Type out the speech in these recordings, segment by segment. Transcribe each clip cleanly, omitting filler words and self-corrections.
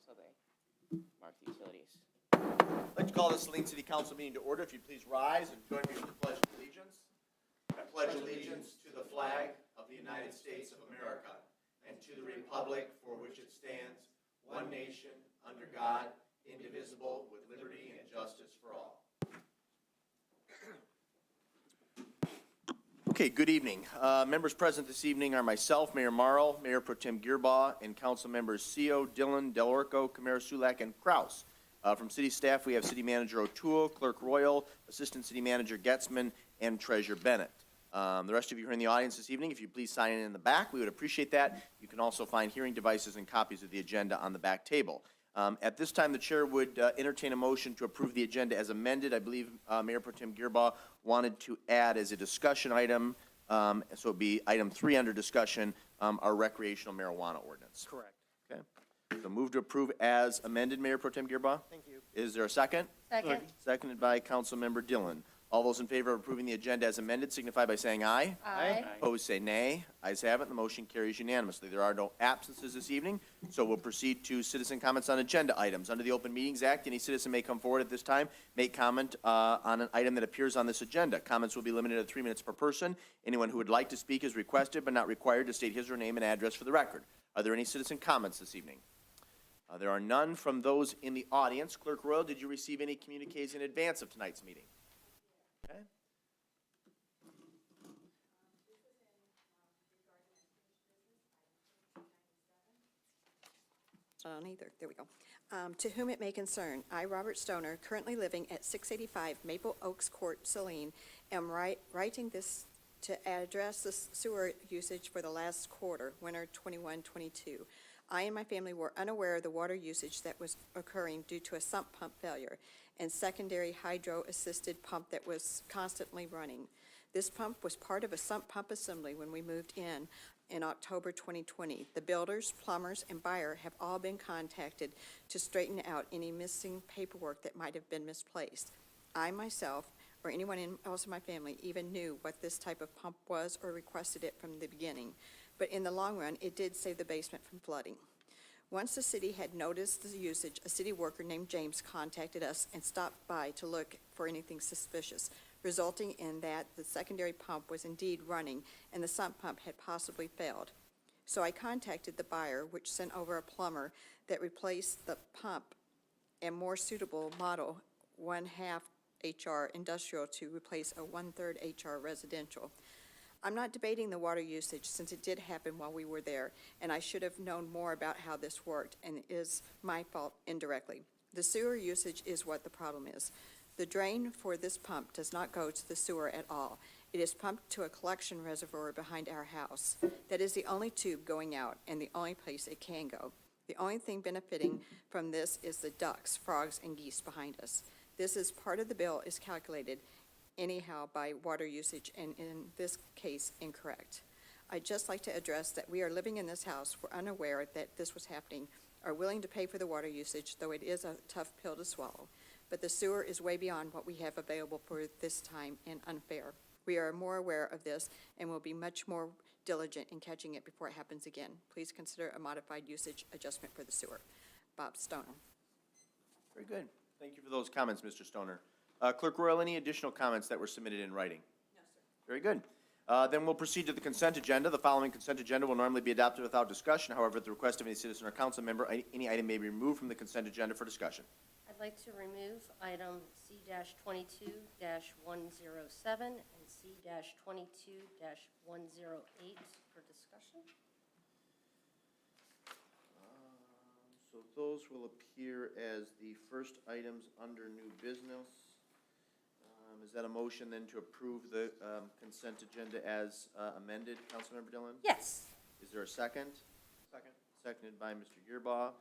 so they mark the utilities. I'd like to call the Saline City Council meeting to order. If you'd please rise and join me with the Pledge of Allegiance. I pledge allegiance to the flag of the United States of America and to the republic for which it stands, one nation, under God, indivisible, with liberty and justice for all. Okay, good evening. Members present this evening are myself, Mayor Marl, Mayor Pro Tem Gearbaugh, and council members Seo, Dillon, Delorco, Camara Sulak, and Kraus. From city staff, we have City Manager O'Toole, Clerk Royal, Assistant City Manager Getzman, and Treasurer Bennett. The rest of you who are in the audience this evening, if you please sign in the back, we would appreciate that. You can also find hearing devices and copies of the agenda on the back table. At this time, the chair would entertain a motion to approve the agenda as amended. I believe Mayor Pro Tem Gearbaugh wanted to add as a discussion item, so it would be item 3 under discussion, our recreational marijuana ordinance. Correct. Okay. So move to approve as amended, Mayor Pro Tem Gearbaugh. Thank you. Is there a second? Second. Seconded by Councilmember Dillon. All those in favor of approving the agenda as amended signify by saying aye. Aye. Opposed, say nay. Ayes have it. The motion carries unanimously. There are no absences this evening, so we'll proceed to citizen comments on agenda items. Under the Open Meetings Act, any citizen may come forward at this time, make comment on an item that appears on this agenda. Comments will be limited to 3 minutes per person. Anyone who would like to speak is requested but not required to state his or her name and address for the record. Are there any citizen comments this evening? There are none from those in the audience. Clerk Royal, did you receive any communiques in advance of tonight's meeting? Okay. On either. There we go. To whom it may concern, I, Robert Stoner, currently living at 685 Maple Oaks Court, Saline, am writing this to address the sewer usage for the last quarter, winter 21-22. I and my family were unaware of the water usage that was occurring due to a sump pump failure and secondary hydro-assisted pump that was constantly running. This pump was part of a sump pump assembly when we moved in October 2020. The builders, plumbers, and buyer have all been contacted to straighten out any missing paperwork that might have been misplaced. I myself, or anyone else in my family, even knew what this type of pump was or requested it from the beginning. But in the long run, it did save the basement from flooding. Once the city had noticed the usage, a city worker named James contacted us and stopped by to look for anything suspicious, resulting in that the secondary pump was indeed running and the sump pump had possibly failed. So I contacted the buyer, which sent over a plumber that replaced the pump and more suitable model 1/2 HR industrial to replace a 1/3 HR residential. I'm not debating the water usage since it did happen while we were there, and I should have known more about how this worked, and it is my fault indirectly. The sewer usage is what the problem is. The drain for this pump does not go to the sewer at all. It is pumped to a collection reservoir behind our house. That is the only tube going out and the only place it can go. The only thing benefiting from this is the ducks, frogs, and geese behind us. This is part of the bill is calculated anyhow by water usage, and in this case, incorrect. I'd just like to address that we are living in this house, we're unaware that this was happening, are willing to pay for the water usage, though it is a tough pill to swallow. But the sewer is way beyond what we have available for this time and unfair. We are more aware of this and will be much more diligent in catching it before it happens again. Please consider a modified usage adjustment for the sewer. Bob Stoner. Very good. Thank you for those comments, Mr. Stoner. Clerk Royal, any additional comments that were submitted in writing? No, sir. Very good. Then we'll proceed to the consent agenda. The following consent agenda will normally be adopted without discussion. However, at the request of any citizen or council member, any item may be removed from the consent agenda for discussion. I'd like to remove item C-22-107 and C-22-108 for discussion. So those will appear as the first items under new business. Is that a motion then to approve the consent agenda as amended, Councilmember Dillon? Yes. Is there a second? Second. Seconded by Mr. Gearbaugh.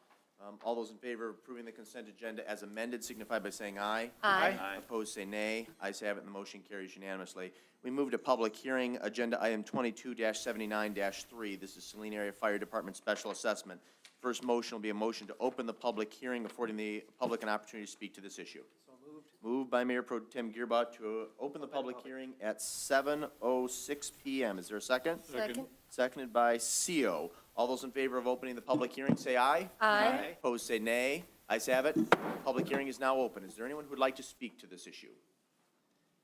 All those in favor of approving the consent agenda as amended signify by saying aye. Aye. Opposed, say nay. Ayes have it, and the motion carries unanimously. We move to public hearing, agenda item 22-79-3. This is Saline Area Fire Department Special Assessment. First motion will be a motion to open the public hearing, affording the public an opportunity to speak to this issue. So moved. Moved by Mayor Pro Tem Gearbaugh to open the public hearing at 7:06 p.m. Is there a second? Second. Seconded by Seo. All those in favor of opening the public hearing, say aye. Aye. Opposed, say nay. Ayes have it. Public hearing is now open. Is there anyone who would like to speak to this issue?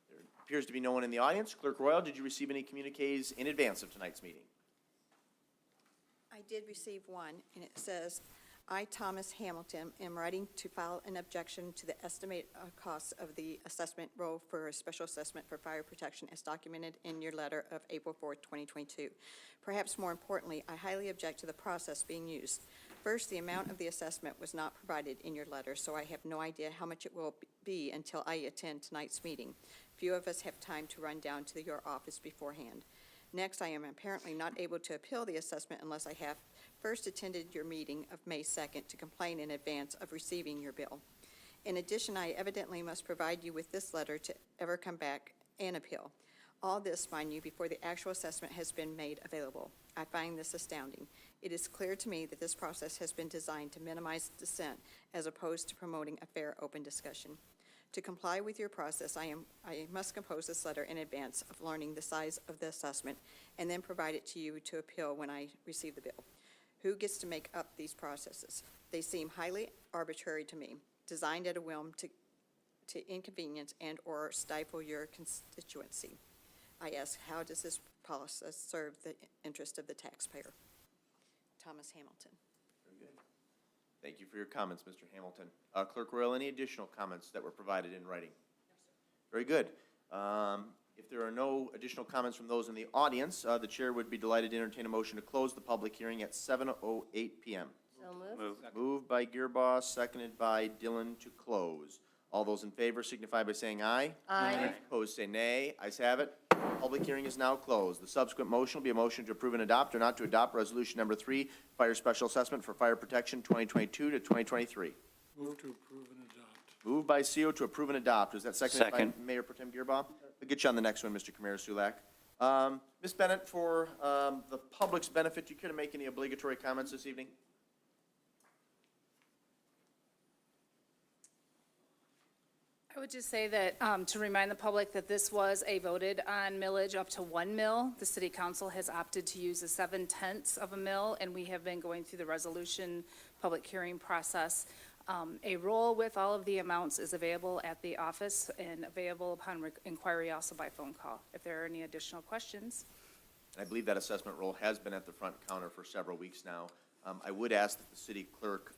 There appears to be no one in the audience. Clerk Royal, did you receive any communiques in advance of tonight's meeting? I did receive one, and it says, I, Thomas Hamilton, am writing to file an objection to the estimated costs of the assessment roll for a special assessment for fire protection as documented in your letter of April 4th, 2022. Perhaps more importantly, I highly object to the process being used. First, the amount of the assessment was not provided in your letter, so I have no idea how much it will be until I attend tonight's meeting. Few of us have time to run down to your office beforehand. Next, I am apparently not able to appeal the assessment unless I have first attended your meeting of May 2nd to complain in advance of receiving your bill. In addition, I evidently must provide you with this letter to ever come back and appeal. All this, mind you, before the actual assessment has been made available. I find this astounding. It is clear to me that this process has been designed to minimize dissent as opposed to promoting a fair, open discussion. To comply with your process, I must compose this letter in advance of learning the size of the assessment and then provide it to you to appeal when I receive the bill. Who gets to make up these processes? They seem highly arbitrary to me, designed at a whim to inconvenience and/or stifle your constituency. I ask, how does this process serve the interest of the taxpayer? Thomas Hamilton. Very good. Thank you for your comments, Mr. Hamilton. Clerk Royal, any additional comments that were provided in writing? No, sir. Very good. If there are no additional comments from those in the audience, the chair would be delighted to entertain a motion to close the public hearing at 7:08 p.m. So moved. Moved by Gearboss, seconded by Dillon to close. All those in favor signify by saying aye. Aye. Opposed, say nay. Ayes have it. Public hearing is now closed. The subsequent motion will be a motion to approve and adopt or not to adopt Resolution Number 3, Fire Special Assessment for Fire Protection 2022 to 2023. Move to approve and adopt. Moved by CO to approve and adopt. Was that seconded by Second. Mayor Pro Tem Gearbaugh? We'll get you on the next one, Mr. Kamara Sulak. Ms. Bennett, for the public's benefit, do you care to make any obligatory comments this evening? I would just say that, to remind the public that this was a voted on millage up to 1 mil. The city council has opted to use a 7/10 of a mil, and we have been going through the resolution public hearing process. A roll with all of the amounts is available at the office and available upon inquiry also by phone call. If there are any additional questions. I believe that assessment roll has been at the front counter for several weeks now. I would ask that the city clerk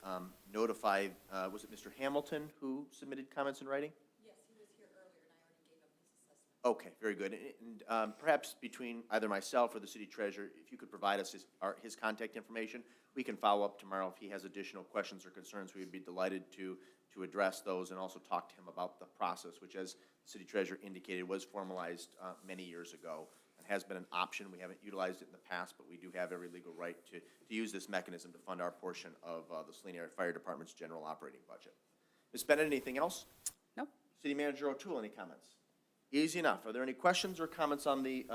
notify, was it Mr. Hamilton who submitted comments in writing? Yes, he was here earlier, and I already gave him his assessment. Okay, very good. And perhaps between either myself or the city treasurer, if you could provide us his contact information, we can follow up tomorrow if he has additional questions or concerns. We would be delighted to address those and also talk to him about the process, which, as the city treasurer indicated, was formalized many years ago and has been an option. We haven't utilized it in the past, but we do have every legal right to use this mechanism to fund our portion of the Saline Area Fire Department's general operating budget. Ms. Bennett, anything else? No. City Manager O'Toole, any comments? Easy enough. Are there any questions or comments on the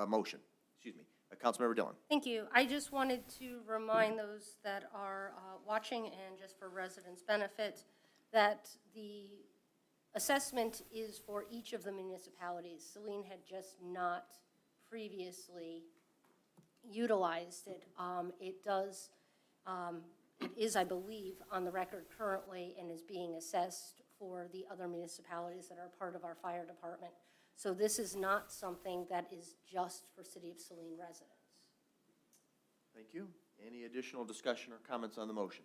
motion? Excuse me. Councilmember Dillon. Thank you. I just wanted to remind those that are watching, and just for residents' benefit, that the assessment is for each of the municipalities. Saline had just not previously utilized it. It is, I believe, on the record currently and is being assessed for the other municipalities that are part of our fire department. So this is not something that is just for City of Saline residents. Thank you. Any additional discussion or comments on the motion?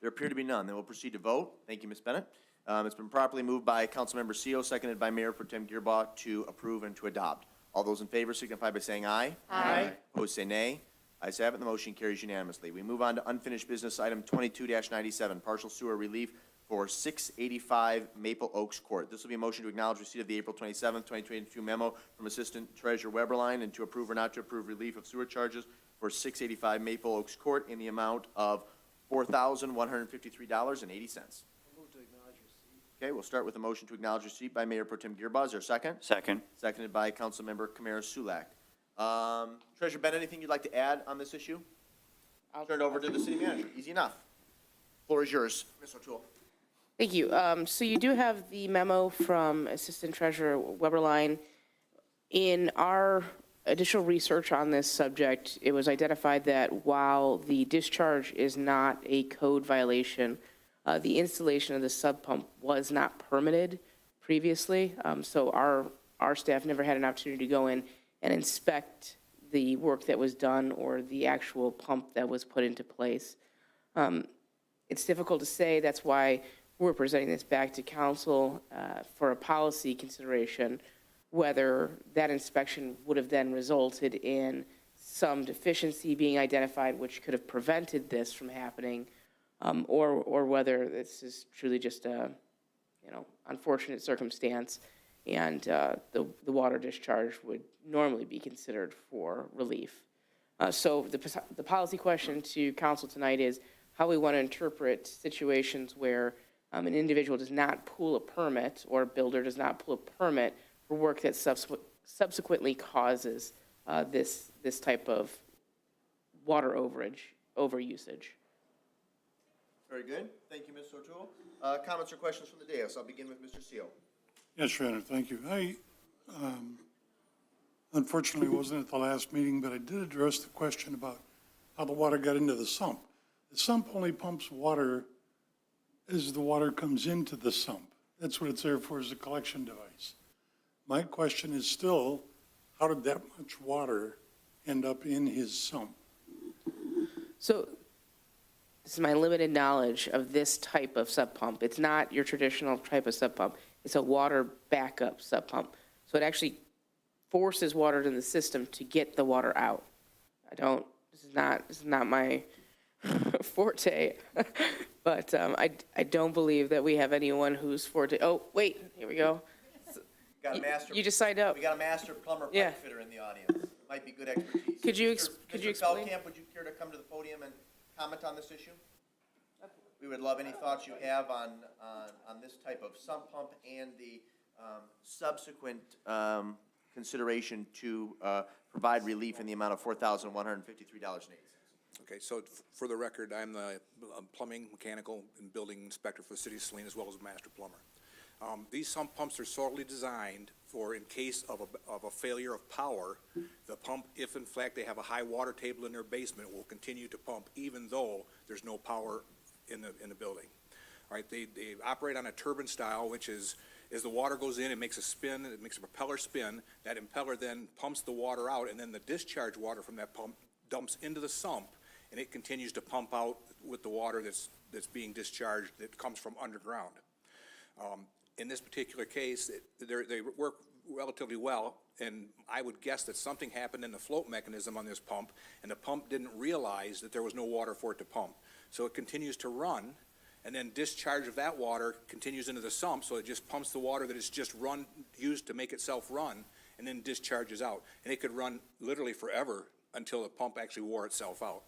There appear to be none. Then we'll proceed to vote. Thank you, Ms. Bennett. It's been properly moved by Councilmember CO, seconded by Mayor Pro Tem Gearbaugh to approve and to adopt. All those in favor signify by saying aye. Aye. Opposed, say nay. Ayes have it, and the motion carries unanimously. We move on to unfinished business item 22-97, partial sewer relief for 685 Maple Oaks Court. This will be a motion to acknowledge receipt of the April 27, 2022 memo from Assistant Treasurer Weberline and to approve or not to approve relief of sewer charges for 685 Maple Oaks Court in the amount of $4,153.80. Move to acknowledge receipt. Okay, we'll start with a motion to acknowledge receipt by Mayor Pro Tem Gearbaugh. Is there a second? Second. Seconded by Councilmember Kamara Sulak. Treasurer Ben, anything you'd like to add on this issue? I'll turn it over to the city manager. Easy enough. Floor is yours, Ms. O'Toole. Thank you. So you do have the memo from Assistant Treasurer Weberline. In our additional research on this subject, it was identified that while the discharge is not a code violation, the installation of the sub pump was not permitted previously. So our staff never had an opportunity to go in and inspect the work that was done or the actual pump that was put into place. It's difficult to say. That's why we're presenting this back to council for a policy consideration, whether that inspection would have then resulted in some deficiency being identified which could have prevented this from happening, or whether this is truly just a, unfortunate circumstance, and the water discharge would normally be considered for relief. So the policy question to council tonight is how we want to interpret situations where an individual does not pull a permit or a builder does not pull a permit for work that subsequently causes this type of water overusage. Very good. Thank you, Ms. O'Toole. Comments or questions from the dais? I'll begin with Mr. Seal. Yes, Your Honor, thank you. I unfortunately wasn't at the last meeting, but I did address the question about how the water got into the sump. The sump only pumps water as the water comes into the sump. That's what it's there for, as a collection device. My question is still, how did that much water end up in his sump? So this is my limited knowledge of this type of sub pump. It's not your traditional type of sub pump. It's a water backup sub pump. So it actually forces water to the system to get the water out. This is not my forte, but I don't believe that we have anyone who's forte. Oh, wait, here we go. Got a master. You just signed up. We got a master plumber Yeah. pipe fitter in the audience. Might be good expertise. Could you Mr. explain? Feldkamp, would you care to come to the podium and comment on this issue? We would love any thoughts you have on this type of sump pump and the subsequent consideration to provide relief in the amount of $4,153.80. Okay, so for the record, I'm the plumbing, mechanical, and building inspector for the city of Saline, as well as a master plumber. These sump pumps are solely designed for, in case of a failure of power, the pump, if in fact they have a high water table in their basement, will continue to pump even though there's no power in the building. All right, they operate on a turbine style, which is, as the water goes in, it makes a spin, it makes a propeller spin. That impeller then pumps the water out, and then the discharge water from that pump dumps into the sump, and it continues to pump out with the water that's being discharged that comes from underground. In this particular case, they work relatively well, and I would guess that something happened in the float mechanism on this pump, and the pump didn't realize that there was no water for it to pump. So it continues to run, and then discharge of that water continues into the sump, so it just pumps the water that is just used to make itself run, and then discharges out. And it could run literally forever until the pump actually wore itself out.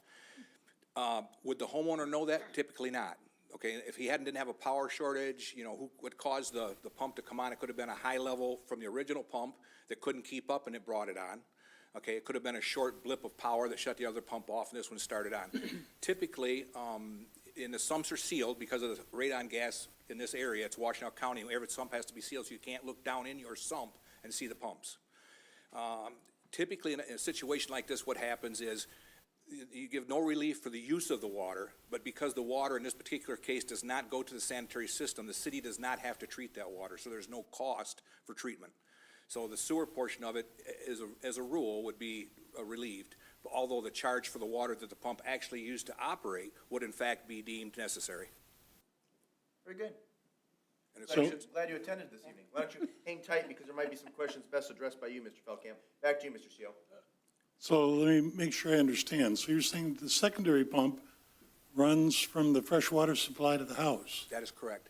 Would the homeowner know that? Typically not. Okay, if he didn't have a power shortage, what caused the pump to come on? It could have been a high level from the original pump that couldn't keep up and it brought it on. Okay, it could have been a short blip of power that shut the other pump off and this one started on. Typically, and the sumps are sealed because of the radon gas in this area. It's Washtenaw County. Every sump has to be sealed, so you can't look down in your sump and see the pumps. Typically, in a situation like this, what happens is you give no relief for the use of the water, but because the water in this particular case does not go to the sanitary system, the city does not have to treat that water, so there's no cost for treatment. So the sewer portion of it, as a rule, would be relieved, although the charge for the water that the pump actually used to operate would in fact be deemed necessary. Very good. So- Glad you attended this evening. Why don't you hang tight, because there might be some questions best addressed by you, Mr. Feldkamp. Back to you, Mr. Seal. So let me make sure I understand. So you're saying the secondary pump runs from the fresh water supply to the house? That is correct.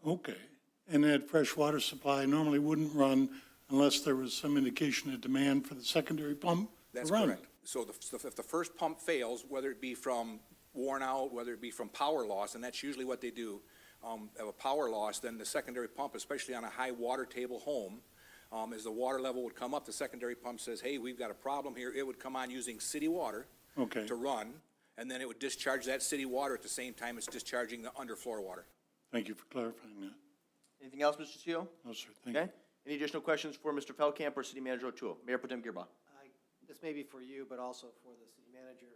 Okay. And that fresh water supply normally wouldn't run unless there was some indication of demand for the secondary pump to That's run? correct. So if the first pump fails, whether it be from worn out, whether it be from power loss, and that's usually what they do, have a power loss, then the secondary pump, especially on a high water table home, as the water level would come up, the secondary pump says, hey, we've got a problem here. It would come on using city water Okay. to run, and then it would discharge that city water at the same time it's discharging the underfloor water. Thank you for clarifying that. Anything else, Mr. Seal? No, sir. Thank you. Okay. Any additional questions for Mr. Feldkamp or City Manager O'Toole? Mayor Pro Tem Gearba. This may be for you, but also for the city manager.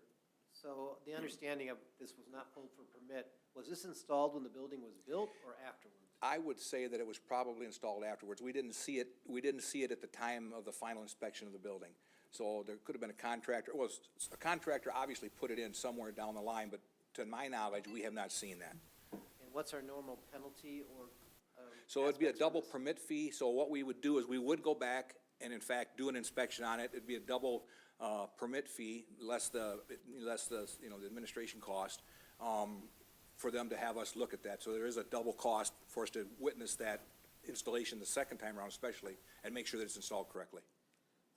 So the understanding of this was not pulled for permit, was this installed when the building was built or afterwards? I would say that it was probably installed afterwards. We didn't see it at the time of the final inspection of the building. So there could have been a contractor, a contractor obviously put it in somewhere down the line, but to my knowledge, we have not seen that. And what's our normal penalty or? So it'd be a aspects of double this? permit fee. So what we would do is we would go back and in fact do an inspection on it. It'd be a double permit fee, less the, you know, the administration cost, for them to have us look at that. So there is a double cost for us to witness that installation the second time around especially, and make sure that it's installed correctly.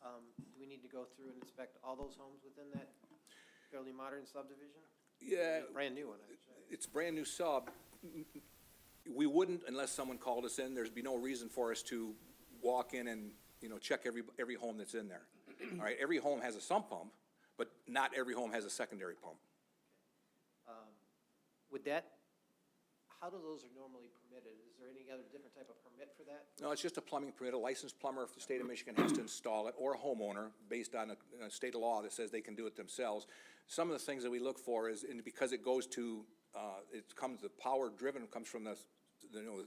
Do we need to go through and inspect all those homes within that fairly modern subdivision? Yeah, Brand new one, I should say. it's brand new sub. We wouldn't unless someone called us in. There'd be no reason for us to walk in and, you know, check every home that's in there. All right, every home has a sump pump, but not every home has a secondary pump. Would that, how do those are normally permitted? Is there any other different type of permit for that? No, it's just a plumbing permit. A licensed plumber, if the state of Michigan has to install it, or a homeowner, based on a state law that says they can do it themselves. Some of the things that we look for is, and because it goes to, the power driven comes from the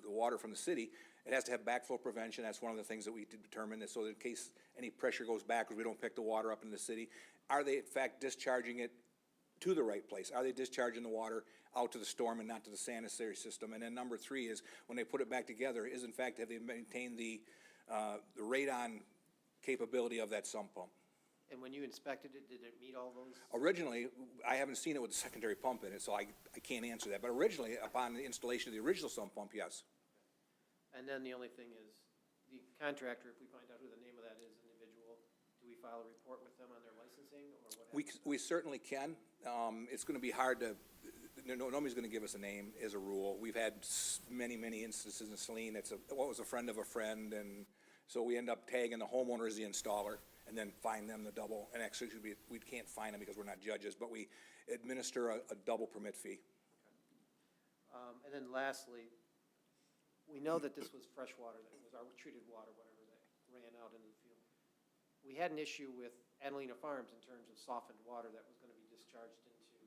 water from the city, it has to have backflow prevention. That's one of the things that we determine, is so that in case any pressure goes backwards, we don't pick the water up in the city. Are they in fact discharging it to the right place? Are they discharging the water out to the storm and not to the sanitary system? And then number three is, when they put it back together, is in fact, have they maintained the radon capability of that sump pump? And when you inspected it, did it meet all those? Originally, I haven't seen it with the secondary pump in it, so I can't answer that. But originally, upon the installation of the original sump pump, yes. And then the only thing is, the contractor, if we find out who the name of that is individual, do we file a report with them on their licensing, or what happens? We certainly can. It's going to be hard to, nobody's going to give us a name as a rule. We've had many, many instances in Saline. What was a friend of a friend, and so we end up tagging the homeowner as the installer, and then fine them the double. And actually, we can't fine them because we're not judges, but we administer a double permit fee. And then lastly, we know that this was fresh water, that was our treated water, whatever, that ran out into the field. We had an issue with Adelina Farms in terms of softened water that was going to be discharged into,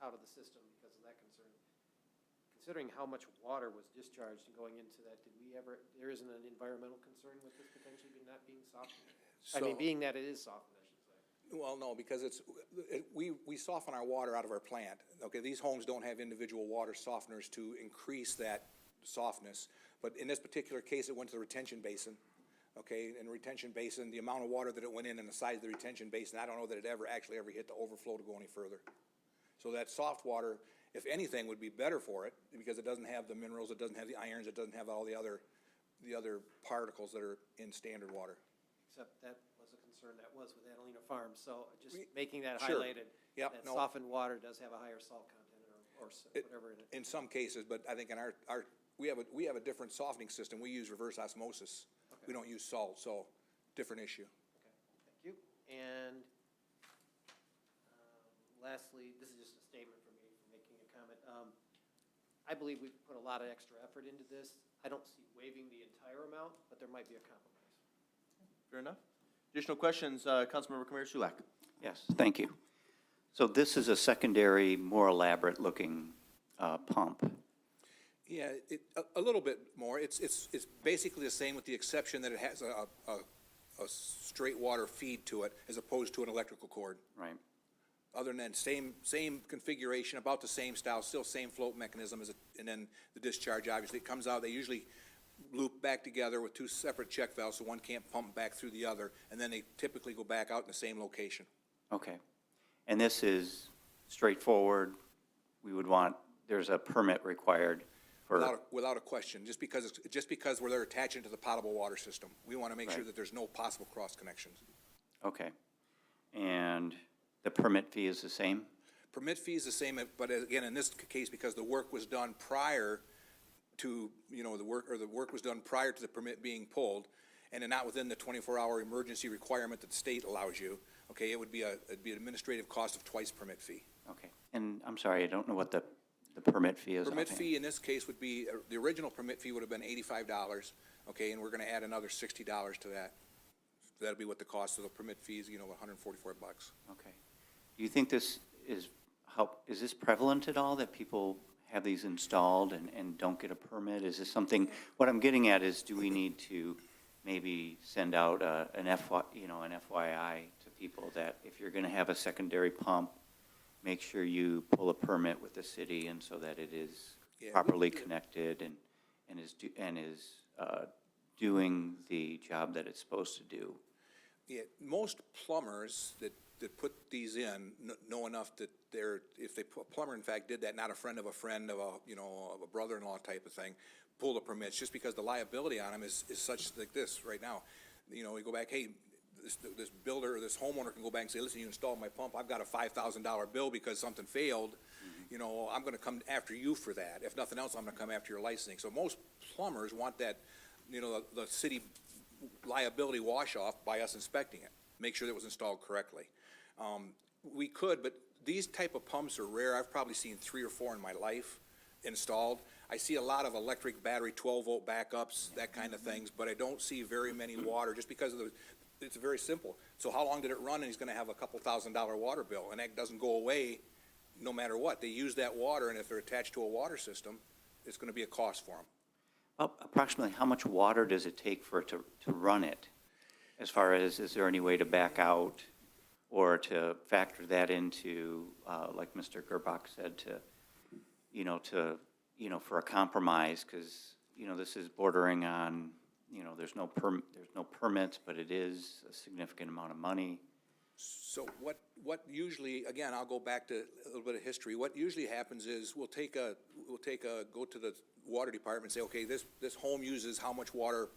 out of the system because of that concern. Considering how much water was discharged and going into that, there isn't an environmental concern with this potentially not being softened? Being that it is softened, I should say. Well, no, because we soften our water out of our plant. Okay, these homes don't have individual water softeners to increase that softness. But in this particular case, it went to the retention basin. Okay, in the retention basin, the amount of water that it went in and the size of the retention basin, I don't know that it ever hit the overflow to go any further. So that soft water, if anything, would be better for it because it doesn't have the minerals, it doesn't have the irons, it doesn't have all the other particles that are in standard water. Except that was a concern that was with Adelina Farms, so just making that Sure. highlighted. Yep, That no. softened water does have a higher salt content or whatever in it. In some cases, but I think in we have a different softening system. We use reverse osmosis. Okay. We don't use salt, so different issue. Okay, thank you. And lastly, this is just a statement from me, for making a comment. I believe we've put a lot of extra effort into this. I don't see waiving the entire amount, but there might be a compromise. Fair enough. Additional questions, Councilmember Kamara Sulak. Yes, thank you. So this is a secondary, more elaborate-looking pump. Yeah, a little bit more. It's basically the same with the exception that it has a straight water feed to it as opposed to an electrical cord. Right. Other than that, same configuration, about the same style, still same float mechanism and then the discharge, obviously, it comes out, they usually loop back together with two separate check valves, so one can't pump back through the other, and then they typically go back out in the same location. Okay. And this is straightforward. We would want, there's a permit required for, Without a question, just because they're attaching to the potable water system. We want to make sure Right. that there's no possible cross connections. okay. And the permit fee is the same? Permit fee is the same, but again, in this case, because the work was done prior to, the work was done prior to the permit being pulled, and not within the 24-hour emergency requirement that the state allows you, okay, it'd be an administrative cost of twice permit fee. Okay. And I'm sorry, I don't know what the permit fee is. Permit offhand. fee in this case would be, the original permit fee would have been $85. okay, and we're gonna add another $60 to that. That'll be what the cost of the permit fees, you know, $144. Okay. Do you think this is, is this prevalent at all, that people have these installed and don't get a permit? Is this something, what I'm getting at is, do we need to maybe send out an FYI to people that if you're going to have a secondary pump, make sure you pull a permit with the city, and so that it is Yeah, properly connected and is doing the job that it's supposed to do? Yeah, most plumbers that put these in know enough that if a plumber in fact did that, not a friend of a friend of a brother-in-law type of thing, pull the permits, just because the liability on them is such like this right now. You know, we go back, hey, this builder or this homeowner can go back and say, listen, you installed my pump, I've got a $5,000 bill because something failed. You know, I'm gonna come after you for that. If nothing else, I'm gonna come after your licensing. So most plumbers want that, you know, the city liability wash-off by us inspecting it, make sure that it was installed correctly. We could, but these type of pumps are rare. I've probably seen 3 or 4 in my life installed. I see a lot of electric battery 12-volt backups, that kind of things, but I don't see very many water, just because of it's very simple. So how long did it run? And he's gonna have a couple $1,000 water bill, and that doesn't go away no matter what. They use that water, and if they're attached to a water system, it's gonna be a cost for them. Approximately how much water does it take for it to run it? As far as, is there any way to back out or to factor that into, like Mr. Gerbach said, for a compromise? Because, this is bordering on, there's no permits, but it is a significant amount of money. So what usually, again, I'll go back to a little bit of history. What usually happens is go to the water department and say, okay, this home uses how much water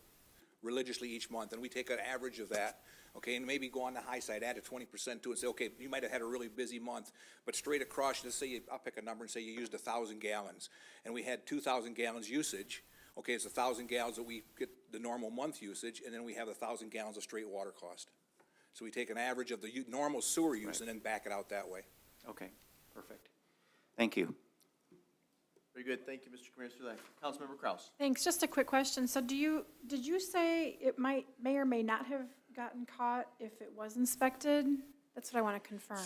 religiously each month, and we take an average of that, okay, and maybe go on the high side, add a 20% to it, and say, okay, you might have had a really busy month, but straight across, let's say, I'll pick a number and say you used 1,000 gallons, and we had 2,000 gallons usage, okay, it's 1,000 gallons that we get the normal month usage, and then we have 1,000 gallons of straight water cost. So we take an average of the normal sewer use and then back it out that way. Okay, perfect. Thank you. Very good. Thank you, Mr. Commissioner. Councilmember Kraus. Thanks. Just a quick question. So did you say it may or may not have gotten caught if it was inspected? That's what I want to confirm,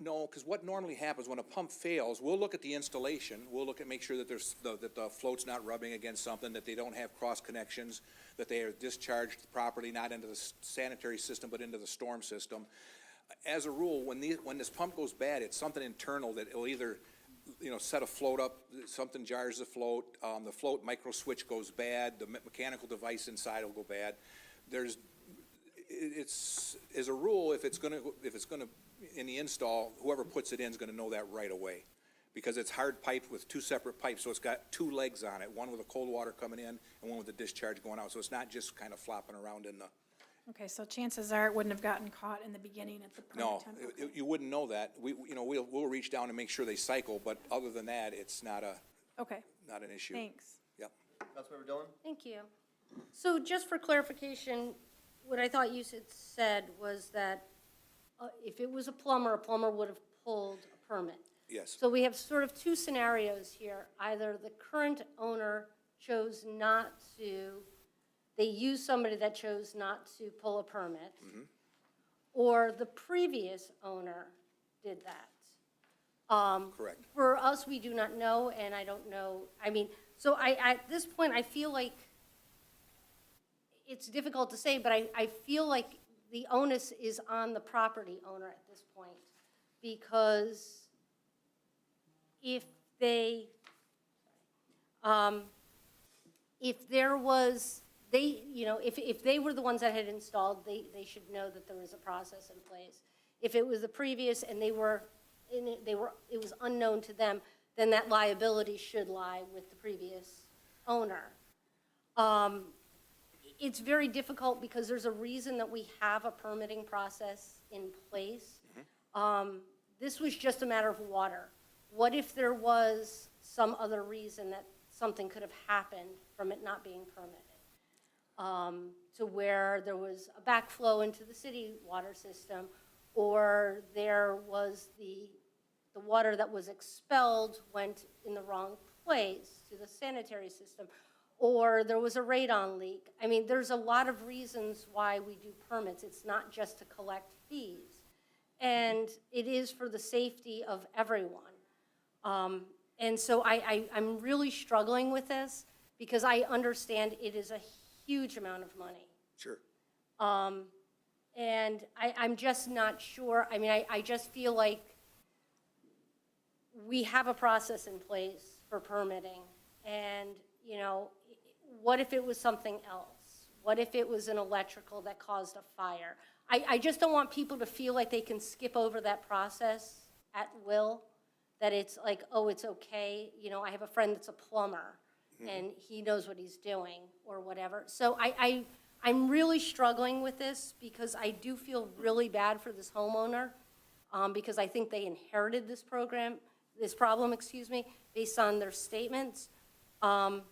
No, because what normally happens when a pump fails, we'll look at the installation, make sure that that the float's not rubbing against something, that they don't have cross connections, that they are discharged properly, not into the sanitary system, but into the storm system. As a rule, when this pump goes bad, it's something internal that will either, set a float up, something jars the float micro switch goes bad, the mechanical device inside will go bad. As a rule, if it's gonna, in the install, whoever puts it in is gonna know that right away. Because it's hard piped with 2 separate pipes, so it's got 2 legs on it, one with the cold water coming in and one with the discharge going out. So it's not just kind of flopping around in the. Okay, so chances are it wouldn't have gotten caught in the beginning at the permit No, time. Okay. you wouldn't know that. We'll reach down and make sure they cycle, but other than that, it's not Okay, an issue. thanks. Yep. Councilmember Dillon? Thank you. So just for clarification, what I thought you said was that if it was a plumber would have pulled a permit. Yes. So we have sort of 2 scenarios here. Either the current owner chose not to, they used somebody that chose not to pull a permit, or the previous owner did that. Correct. For us, we do not know, and I don't know, so at this point, I feel like it's difficult to say, but I feel like the onus is on the property owner at this point, because if there was, if they were the ones that had installed, they should know that there was a process in place. If it was the previous and it was unknown to them, then that liability should lie with the previous owner. It's very difficult because there's a reason that we have a permitting process in place. This was just a matter of water. What if there was some other reason that something could have happened from it not being permitted? To where there was a backflow into the city water system, or there was the water that was expelled went in the wrong place to the sanitary system, or there was a radon leak. I mean, there's a lot of reasons why we do permits. It's not just to collect fees. And it is for the safety of everyone. And so I'm really struggling with this because I understand it is a huge amount of money. Sure. And I'm just not sure. I mean, I just feel like we have a process in place for permitting. And, you know, what if it was something else? What if it was an electrical that caused a fire? I just don't want people to feel like they can skip over that process at will, that it's like, oh, it's okay. You know, I have a friend that's a plumber, and he knows what he's doing, or whatever. So I'm really struggling with this, because I do feel really bad for this homeowner, because I think they inherited this problem, based on their statements. But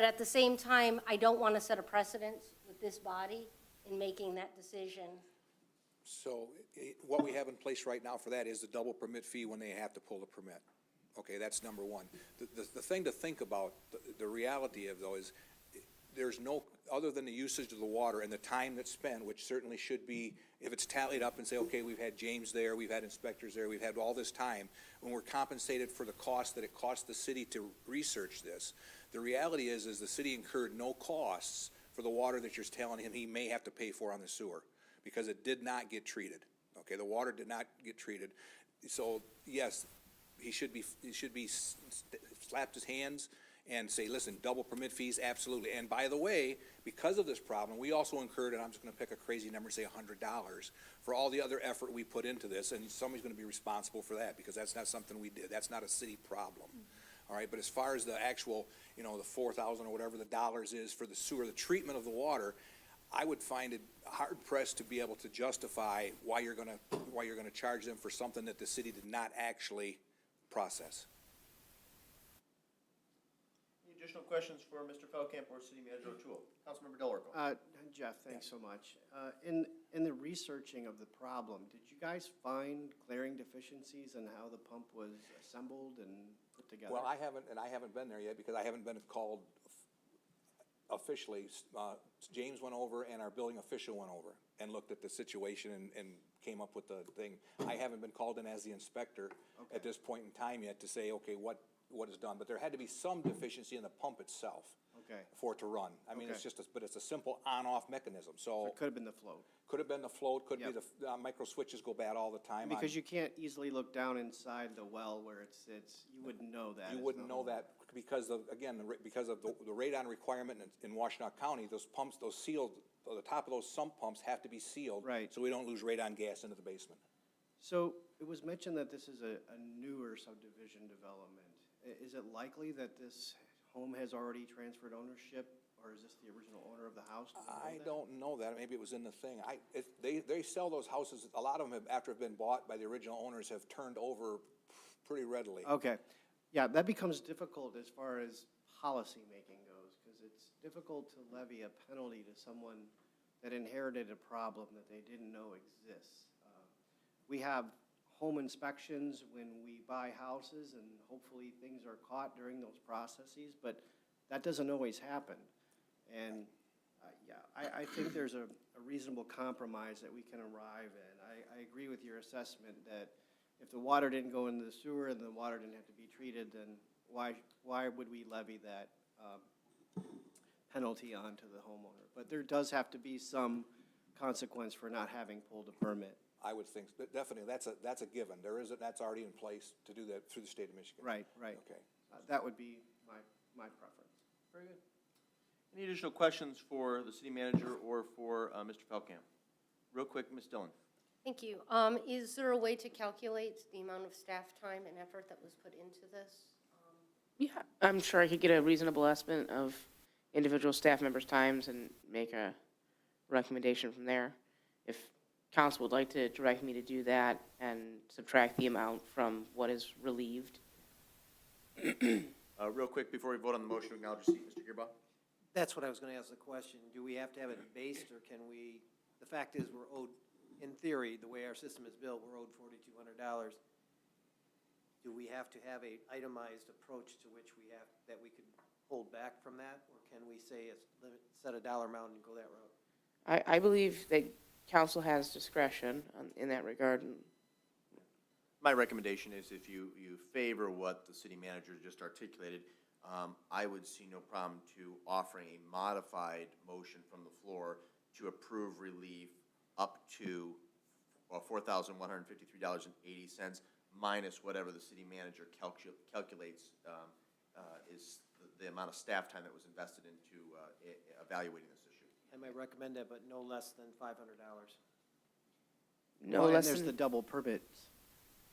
at the same time, I don't want to set a precedent with this body in making that decision. So what we have in place right now for that is the double permit fee when they have to pull the permit. Okay, that's number one. The thing to think about, the reality of though, is there's no, other than the usage of the water and the time that's spent, which certainly should be, if it's tallied up and say, okay, we've had James there, we've had inspectors there, we've had all this time, when we're compensated for the cost that it cost the city to research this, the reality is the city incurred no costs for the water that you're telling him he may have to pay for on the sewer, because it did not get treated. Okay, the water did not get treated. So, yes, he should be slapped his hands and say, listen, double permit fees, absolutely. And by the way, because of this problem, we also incurred, and I'm just gonna pick a crazy number, say $100, for all the other effort we put into this, and somebody's gonna be responsible for that, because that's not something we did. That's not a city problem. All right, but as far as the actual, you know, the 4,000 or whatever the dollars is for the sewer, the treatment of the water, I would find it hard pressed to be able to justify why you're gonna charge them for something that the city did not actually process. Any additional questions for Mr. Feldkamp or City Manager O'Toole? Councilmember Delariva. Jeff, thanks so much. In the researching of the problem, did you guys find glaring deficiencies in how the pump was assembled and put together? Well, I haven't been there yet because I haven't been called officially. James went over and our building official went over and looked at the situation and came up with the thing. I haven't been called in as the inspector at this point in time yet to say, okay, what is done. But there had to be some deficiency in the pump itself. Okay. For it to run. I mean, it's Okay. just, but it's a simple on-off mechanism, so. It could have been the float. Could have been the float, could be Yep. the micro switches go bad all the time. Because you can't easily look down inside the well where it sits. You wouldn't know that. You as wouldn't the know homeowner. that because of, again, because of the radon requirement in Washtenaw County, those pumps, those sealed, the top of those sump pumps have to be sealed. Right. So we don't lose radon gas into the basement. So it was mentioned that this is a newer subdivision development. Is it likely that this home has already transferred ownership, or is this the original owner of the house? Do we know I that? don't know that, maybe it was in the thing. They sell those houses, a lot of them have, after have been bought by the original owners, have turned over pretty readily. Okay. Yeah, that becomes difficult as far as policymaking goes, because it's difficult to levy a penalty to someone that inherited a problem that they didn't know exists. We have home inspections when we buy houses, and hopefully things are caught during those processes, but that doesn't always happen. And, I think there's a reasonable compromise that we can arrive in. I agree with your assessment that if the water didn't go into the sewer and the water didn't have to be treated, then why would we levy that penalty onto the homeowner? But there does have to be some consequence for not having pulled a permit. I would think, definitely, that's a given. That's already in place to do that through the state of Michigan. Right. Okay. That would be my preference. Very good. Any additional questions for the City Manager or for Mr. Feldkamp? Real quick, Ms. Dillon. Thank you. Is there a way to calculate the amount of staff time and effort that was put into this? Yeah, I'm sure I could get a reasonable estimate of individual staff members' times and make a recommendation from there. If council would like to direct me to do that and subtract the amount from what is relieved. Real quick, before we vote on the motion, acknowledge your seat, Mr. Gearbaugh. That's what I was going to ask the question. Do we have to have it based, or can we, the fact is, we're owed, in theory, the way our system is built, we're owed $4,200. Do we have to have a itemized approach to which that we could hold back from that? Or can we say it's set a dollar amount and go that route? I believe that council has discretion in that regard. My recommendation is if you favor what the city manager just articulated, I would see no problem to offering a modified motion from the floor to approve relief up to $4,153.80 minus whatever the city manager calculates is the amount of staff time that was invested into evaluating this issue. I might recommend that, but no less than $500. No Well, less and there's the than, double permit.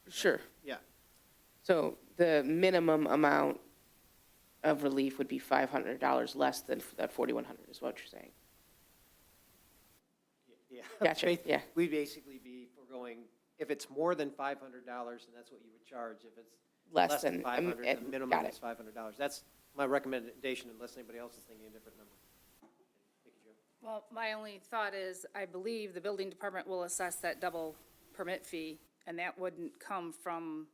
sure. Yeah. So the minimum amount of relief would be $500 less than that 4,100 is what you're saying. Yeah. Gotcha, yeah. We'd basically be foregoing, if it's more than $500, then that's what you would charge. If it's less than 500, the minimum got is it. $500. That's my recommendation, unless anybody else is thinking a different number. Thank you, Joe. Well, my only thought is, I believe the building department will assess that double permit fee, and that wouldn't come from,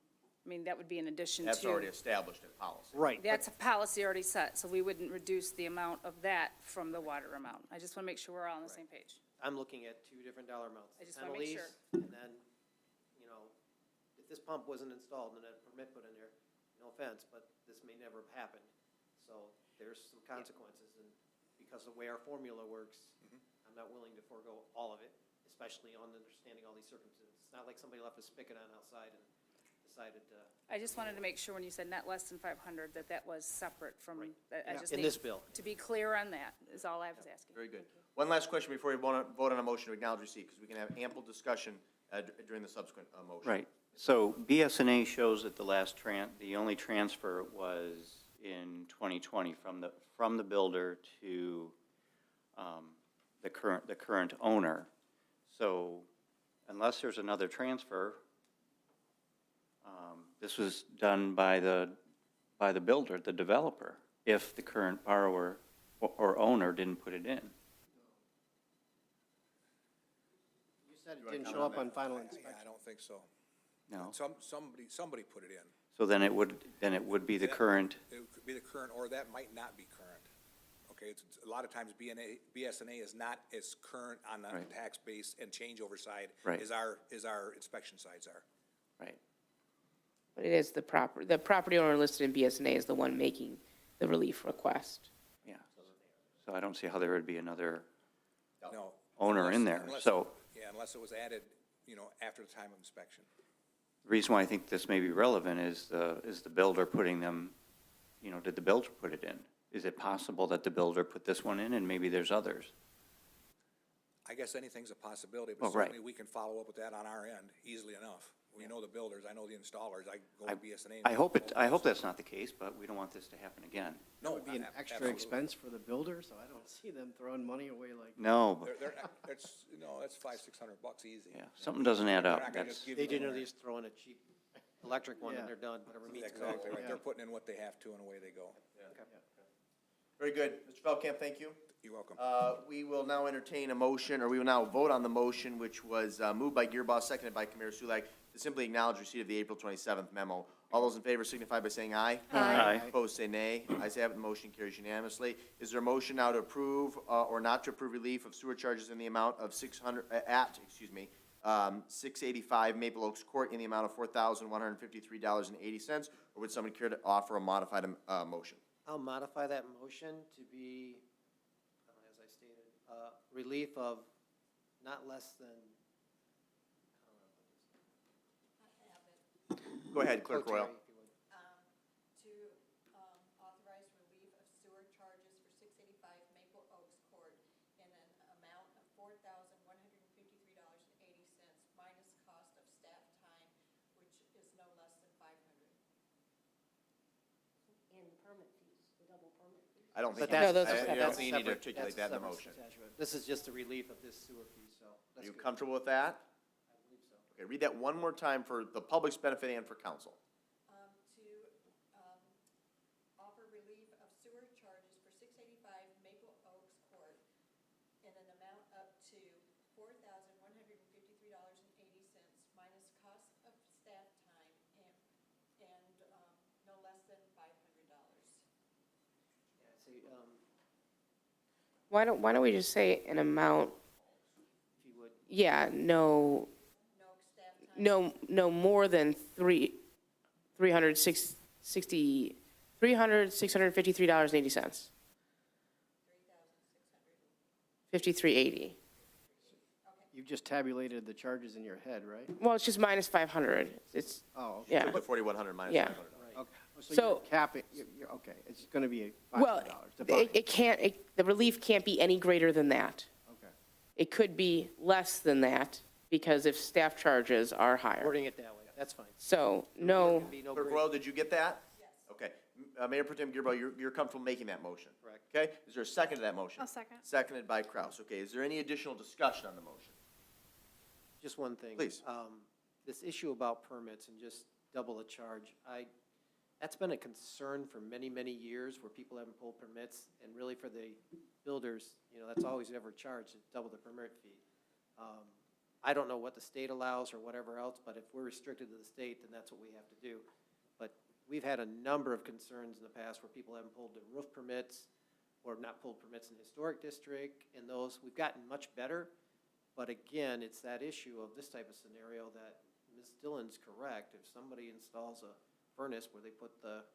I mean, that would be in addition to. That's already established in policy. Right. That's a policy already set, so we wouldn't reduce the amount of that from the water amount. I just want to make sure we're all on the same page. I'm looking at two different dollar amounts. I just wanna make Penalties, sure. And then, if this pump wasn't installed and a permit put in there, no offense, but this may never have happened. So there's some consequences, and because of the way our formula works, I'm not willing to forego all of it, especially on understanding all these circumstances. It's not like somebody left a spigot on outside and decided to. I just wanted to make sure when you said not less than 500, that that was separate from, I just In need this bill. to be clear on that, is all I was asking. Very good. One last question before we vote on a motion to acknowledge receipt, because we can have ample discussion during the subsequent motion. Right. So BSNA shows that the only transfer was in 2020 from the builder to the current owner. So unless there's another transfer, this was done by the builder, the developer, if the current borrower or owner didn't put it in. You said it didn't show up on final inspection. Yeah, I don't think so. No. Somebody put it in. So then it would be the current. It could be the current, or that might not be current. Okay, it's a lot of times BSNA is not as current on the Right. tax base and changeover side Right. as our inspection sides are. Right. But it is the property owner listed in BSNA is the one making the relief request. Yeah. So I don't see how there would be another No. owner in there. So Yeah, unless it was added, after the time of inspection. the reason why I think this may be relevant is the builder putting them, did the builder put it in? Is it possible that the builder put this one in and maybe there's others? I guess anything's a possibility, Oh, but right. certainly we can follow up with that on our end easily enough. We know the builders, I know the installers, I go to BSNA. I hope that's not the case, but we don't want this to happen again. No, It would be an extra absolutely. expense for the builder, so I don't see them throwing money away like. No, but, That's $500-600 easy. yeah, something doesn't add They're up. not gonna That's, just give They you the generally money. just throw in a cheap electric one and they're done, whatever meets code. Exactly, right. They're putting in what they have to and away they go. Very good. Mr. Feldkamp, thank you. You're welcome. We will now entertain a motion, or we will now vote on the motion, which was moved by Gearboss, seconded by Kamara Sulak, to simply acknowledge receipt of the April 27th memo. All those in favor signify by saying aye. Aye. Opposed, say nay. Ayes have it, the motion carries unanimously. Is there a motion now to approve or not to approve relief of sewer charges in the amount of 685 Maple Oaks Court in the amount of $4,153.80? Or would somebody care to offer a modified motion? I'll modify that motion to be, as I stated, relief of not less than, Go ahead, Clerk Royal. To authorize relief of sewer charges for 685 Maple Oaks Court in an amount of $4,153.80 minus cost of staff time, which is no less than 500. And the permit fees, the double permit fees. I don't think, But that's- I don't that's think you need to separate. articulate that That's in the a motion. separate statute. This is just the relief of this sewer fee, so. Are that's you good. comfortable with that? I believe so. Okay, read that one more time for the public's benefit and for council. Offer relief of sewer charges for 685 Maple Oaks Court in an amount up to $4,153.80 minus cost of staff time and no less than $500. see, Why don't we just say an amount? if you would, Yeah, no more than $653.80. 53.80. You've just tabulated the charges in your head, right? Well, it's just minus 500. It's, Oh, okay. yeah. The 4,100 minus Yeah. 500. Okay. So So- you're capping, okay, it's going to be Well, $500. Defined. it can't, the relief can't be any greater than that. Okay. It could be less than that, because if staff charges are higher. wording it that way, that's fine. So, There no, can be no Clerk great- Royal, did you get that? Yes. Okay. Mayor Pro Tem Gearbo, you're comfortable making that motion? Correct. Okay, is there a second to that motion? I'll second. Seconded by Kraus. Okay, is there any additional discussion on the motion? Just one thing. Please. This issue about permits and just double the charge, that's been a concern for many, many years where people haven't pulled permits, and really for the builders, that's always ever charged, is double the permit fee. I don't know what the state allows or whatever else, but if we're restricted to the state, then that's what we have to do. But we've had a number of concerns in the past where people haven't pulled their roof permits or not pulled permits in the historic district, and those, we've gotten much better. But again, it's that issue of this type of scenario that Ms. Dillon's correct. If somebody installs a furnace where they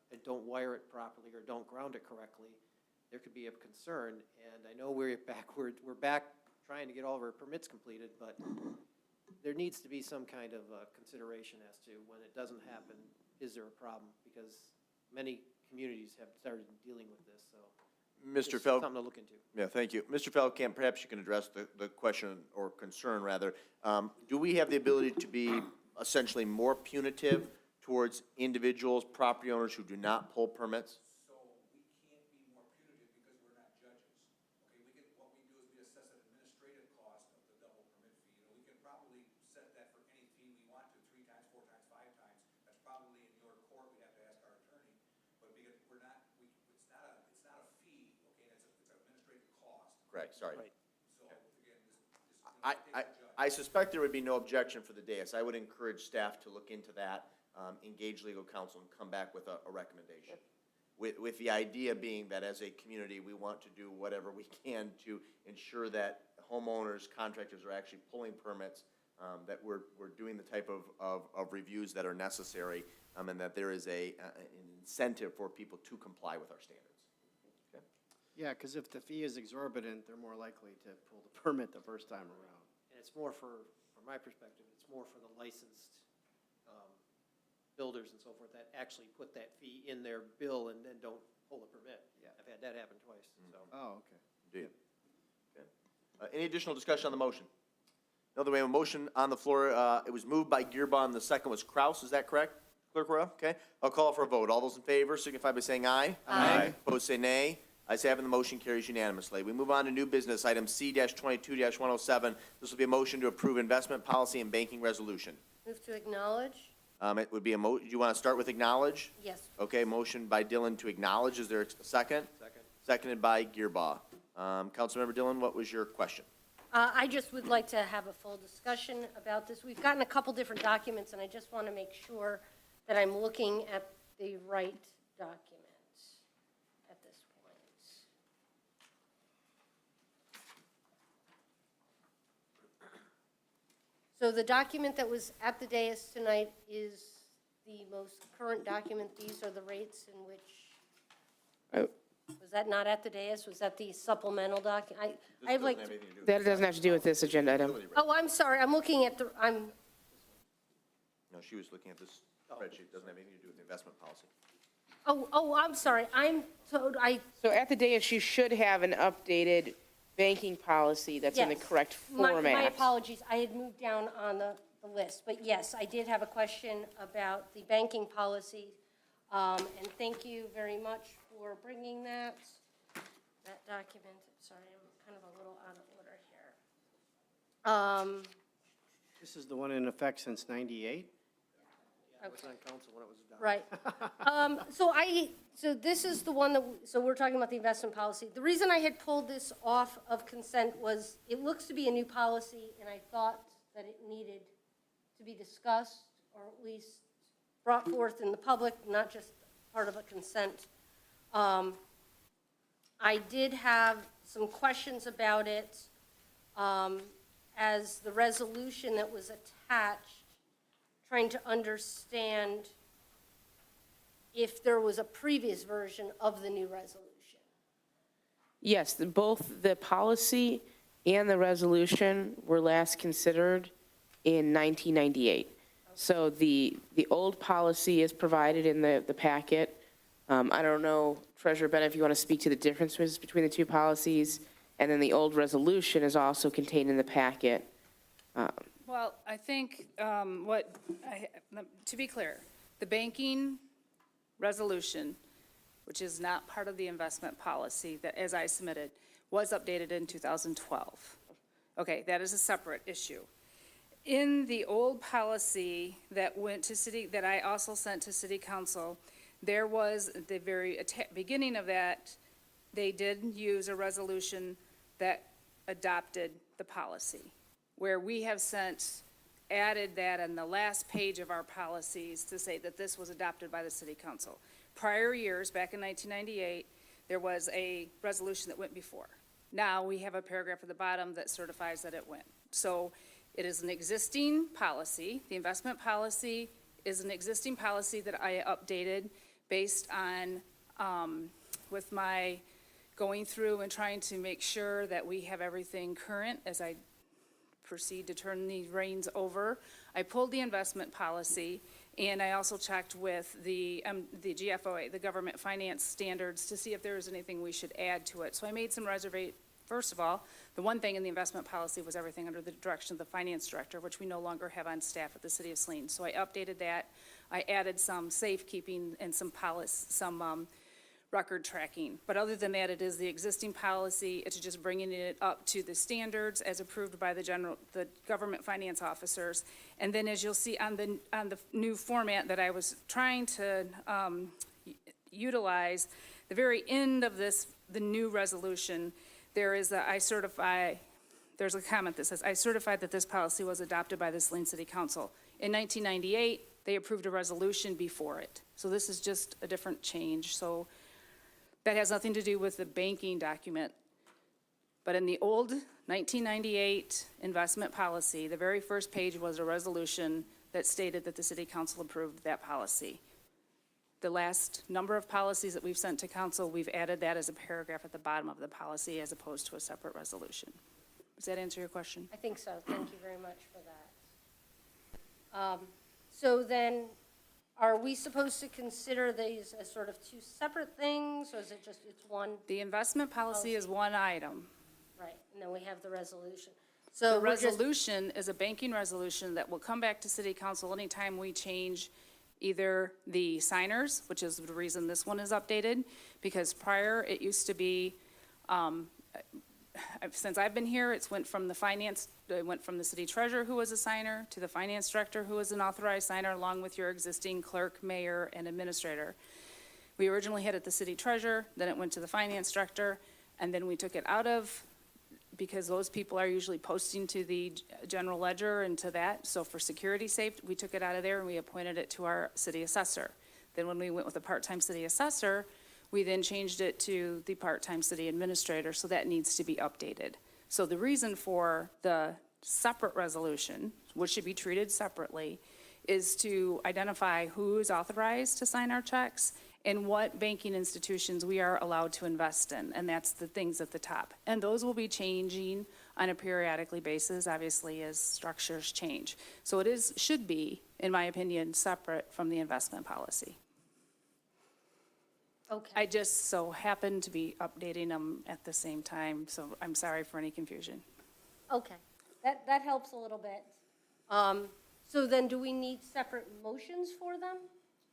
and don't wire it properly or don't ground it correctly, there could be a concern. And I know we're back trying to get all of our permits completed, but there needs to be some kind of consideration as to when it doesn't happen, is there a problem? Because many communities have started dealing with this, so. Mr. just Feld? Something to look into. Yeah, thank you. Mr. Feldkamp, perhaps you can address the question or concern, rather. Do we have the ability to be essentially more punitive towards individuals, property owners who do not pull permits? So we can't be more punitive because we're not judges. Okay, what we do is we assess an administrative cost of the double permit fee. We can probably set that for any fee we want to, 3 times, 4 times, 5 times. That's probably in your court, we'd have to ask our attorney. But because it's not a fee, okay, it's an administrative cost. Correct, sorry. Right. So again, I suspect there would be no objection for the dais. I would encourage staff to look into that, engage legal counsel, and come back with a recommendation. With the idea being that as a community, we want to do whatever we can to ensure that homeowners, contractors are actually pulling permits, that we're doing the type of reviews that are necessary, and that there is an incentive for people to comply with our standards. Okay? Yeah, because if the fee is exorbitant, they're more likely to pull the permit the first time around. And it's more from my perspective, it's more for the licensed builders and so forth that actually put that fee in their bill and then don't pull a permit. Yeah. I've had that happen twice, so. Oh, okay. Indeed. Okay. Any additional discussion on the motion? No, we have a motion on the floor. It was moved by Gearba, and the second was Kraus. Is that correct, Clerk Royal? Okay. I'll call for a vote. All those in favor signify by saying aye. Aye. Opposed, say nay. Ayes have it, the motion carries unanimously. We move on to new business, item C-22-107. This will be a motion to approve investment policy and banking resolution. Move to acknowledge? It would be do you want to start with acknowledge? Yes. Okay, motion by Dillon to acknowledge. Is there a second? Second. Seconded by Gearba. Councilmember Dillon, what was your question? I just would like to have a full discussion about this. We've gotten a couple different documents, and I just want to make sure that I'm looking at the right document at this point. So the document that was at the dais tonight is the most current document. These are the rates in which, was that not at the dais? Was that the supplemental document? I have like, that doesn't have to do with this agenda item. oh, I'm sorry, I'm looking at No, she was looking at this spreadsheet. Doesn't have anything to do with the investment policy. I'm sorry, So at the dais, you should have an updated banking policy that's in the Yes. correct My format. apologies, I had moved down on the list, but yes, I did have a question about the banking policy, and thank you very much for bringing that document. Sorry, I'm kind of a little out of order here. This is the one in effect since '98? I was on council when it was adopted. Right. So this is the one so we're talking about the investment policy. The reason I had pulled this off of consent was it looks to be a new policy, and I thought that it needed to be discussed, or at least brought forth in the public, not just part of a consent. I did have some questions about it, as the resolution that was attached, trying to understand if there was a previous version of the new resolution. Yes, both the policy and the resolution were last considered in 1998. So the old policy is provided in the packet. I don't know, Treasurer Bennett, if you want to speak to the differences between the two policies, and then the old resolution is also contained in the packet. Well, I think to be clear, the banking resolution, which is not part of the investment policy that, as I submitted, was updated in 2012. Okay, that is a separate issue. In the old policy that went to city, that I also sent to city council, there was at the very beginning of that, they did use a resolution that adopted the policy, where we have since added that on the last page of our policies to say that this was adopted by the city council. Prior years, back in 1998, there was a resolution that went before. Now, we have a paragraph at the bottom that certifies that it went. So it is an existing policy. The investment policy is an existing policy that I updated based on, with my going through and trying to make sure that we have everything current as I proceed to turn the reins over. I pulled the investment policy, and I also checked with the GFOA, the government finance standards, to see if there was anything we should add to it. So I made some reservations. First of all, the one thing in the investment policy was everything under the direction of the finance director, which we no longer have on staff at the city of Saline. So I updated that. I added some safekeeping and some record tracking. But other than that, it is the existing policy. It's just bringing it up to the standards as approved by the government finance officers. And then, as you'll see on the new format that I was trying to utilize, the very end of the new resolution, there is there's a comment that says, I certified that this policy was adopted by the Saline City Council. In 1998, they approved a resolution before it. So this is just a different change. So that has nothing to do with the banking document. But in the old 1998 investment policy, the very first page was a resolution that stated that the city council approved that policy. The last number of policies that we've sent to council, we've added that as a paragraph at the bottom of the policy as opposed to a separate resolution. Does that answer your question? I think so. Thank you very much for that. So then, are we supposed to consider these as sort of two separate things, or is it just, it's one? The investment policy is one item. Right, and then we have the resolution. The So we're just, resolution is a banking resolution that will come back to city council anytime we change either the signers, which is the reason this one is updated, because prior it used to be, since I've been here, it went from the city treasurer who was a signer to the finance director who was an authorized signer, along with your existing clerk, mayor, and administrator. We originally had it the city treasurer, then it went to the finance director, and then we took it out of, because those people are usually posting to the general ledger and to that. So for security safety, we took it out of there and we appointed it to our city assessor. Then when we went with a part-time city assessor, we then changed it to the part-time city administrator, so that needs to be updated. So the reason for the separate resolution, which should be treated separately, is to identify who is authorized to sign our checks and what banking institutions we are allowed to invest in, and that's the things at the top. And those will be changing on a periodically basis, obviously, as structures change. So it should be, in my opinion, separate from the investment policy. okay. I just so happen to be updating them at the same time, so I'm sorry for any confusion. Okay, that helps a little bit. So then, do we need separate motions for them?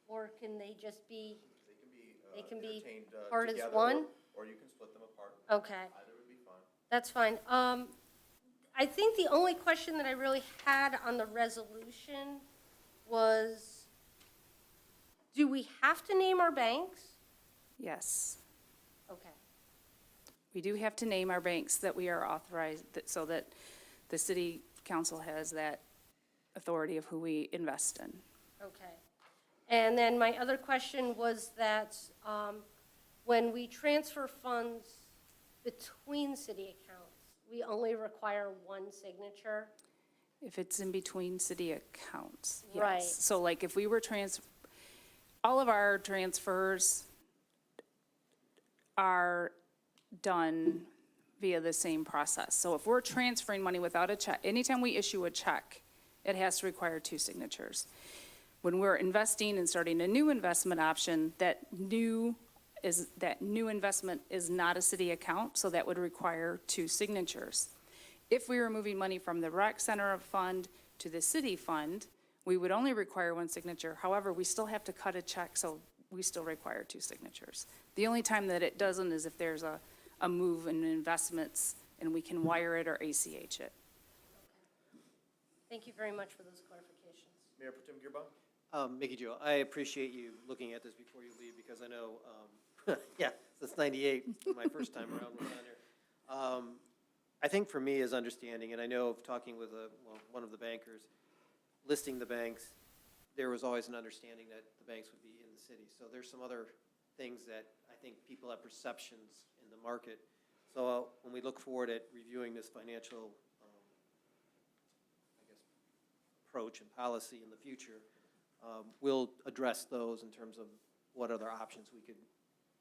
Or can they just be, they can be entertained, part as together, one? Or you can split them apart. Okay, Either would be fine. that's fine. I think the only question that I really had on the resolution was, do we have to name our banks? Yes, Okay, we do have to name our banks that we are authorized, so that the city council has that authority of who we invest in. okay. And then my other question was that, When we transfer funds between city accounts, we only require one signature. If it's in between city accounts, yes. Right. So like if we were all of our transfers are done via the same process. So if we're transferring money without a check, anytime we issue a check, it has to require 2 signatures. When we're investing and starting a new investment option, that new investment is not a city account, so that would require 2 signatures. If we were moving money from the rec center fund to the city fund, we would only require 1 signature. However, we still have to cut a check, so we still require 2 signatures. The only time that it doesn't is if there's a move in investments and we can wire it or ACH it. Thank you very much for those clarifications. Mayor Pro Tem Gearba? Mickey Joe, I appreciate you looking at this before you leave, because I know, yeah, since '98, my first time around was on there. I think for me is understanding, and I know of talking with one of the bankers, listing the banks, there was always an understanding that the banks would be in the city. So there's some other things that I think people have perceptions in the market. So when we look forward at reviewing this financial, I guess, approach and policy in the future, we'll address those in terms of what other options we could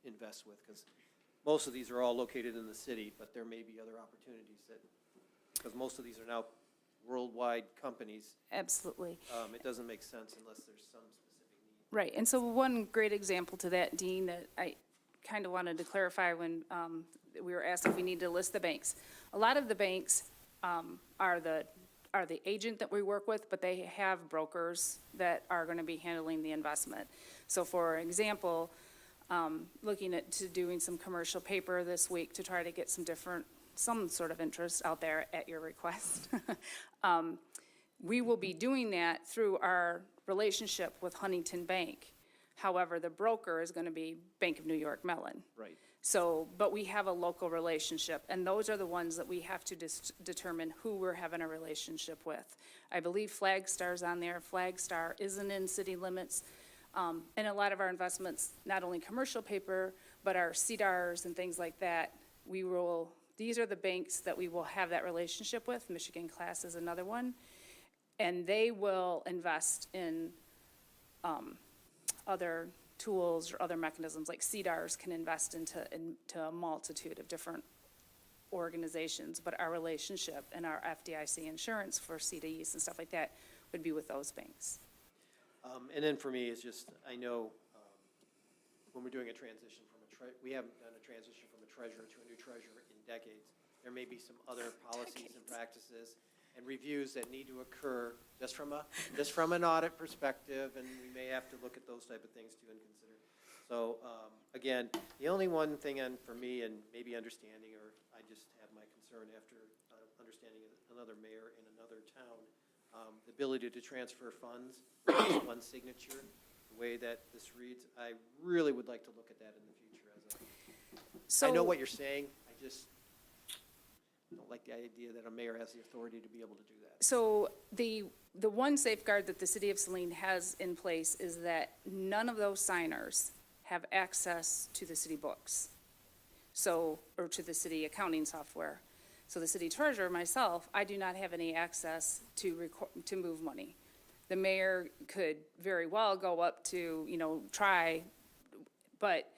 invest with, because most of these are all located in the city, but there may be other opportunities that, because most of these are now worldwide companies, Absolutely. it doesn't make sense unless there's some specific need. Right, and so one great example to that, Dean, that I kind of wanted to clarify when we were asked if we need to list the banks. A lot of the banks are the agent that we work with, but they have brokers that are going to be handling the investment. So for example, looking to doing some commercial paper this week to try to get some sort of interest out there at your request. We will be doing that through our relationship with Huntington Bank. However, the broker is going to be Bank of New York Mellon. Right. So, but we have a local relationship, and those are the ones that we have to determine who we're having a relationship with. I believe Flagstar's on there. Flagstar isn't in city limits. And a lot of our investments, not only commercial paper, but our CDARs and things like that, these are the banks that we will have that relationship with. Michigan Class is another one. And they will invest in other tools or other mechanisms, like CDARs can invest into a multitude of different organizations, but our relationship and our FDIC insurance for CDs and stuff like that would be with those banks. And then for me, it's just, I know when we're doing a transition we haven't done a transition from a treasurer to a new treasurer in decades. There may be some other policies and practices and reviews that need to occur just from an audit perspective, and we may have to look at those type of things too and consider. So again, the only one thing for me, and maybe understanding, or I just have my concern after understanding another mayor in another town, the ability to transfer funds, with one signature, the way that this reads, I really would like to look at that in the future. I know what you're saying, I just don't like the idea that a mayor has the authority to be able to do that. So the one safeguard that the city of Saline has in place is that none of those signers have access to the city books, or to the city accounting software. So the city treasurer, myself, I do not have any access to move money. The mayor could very well go up to, try, but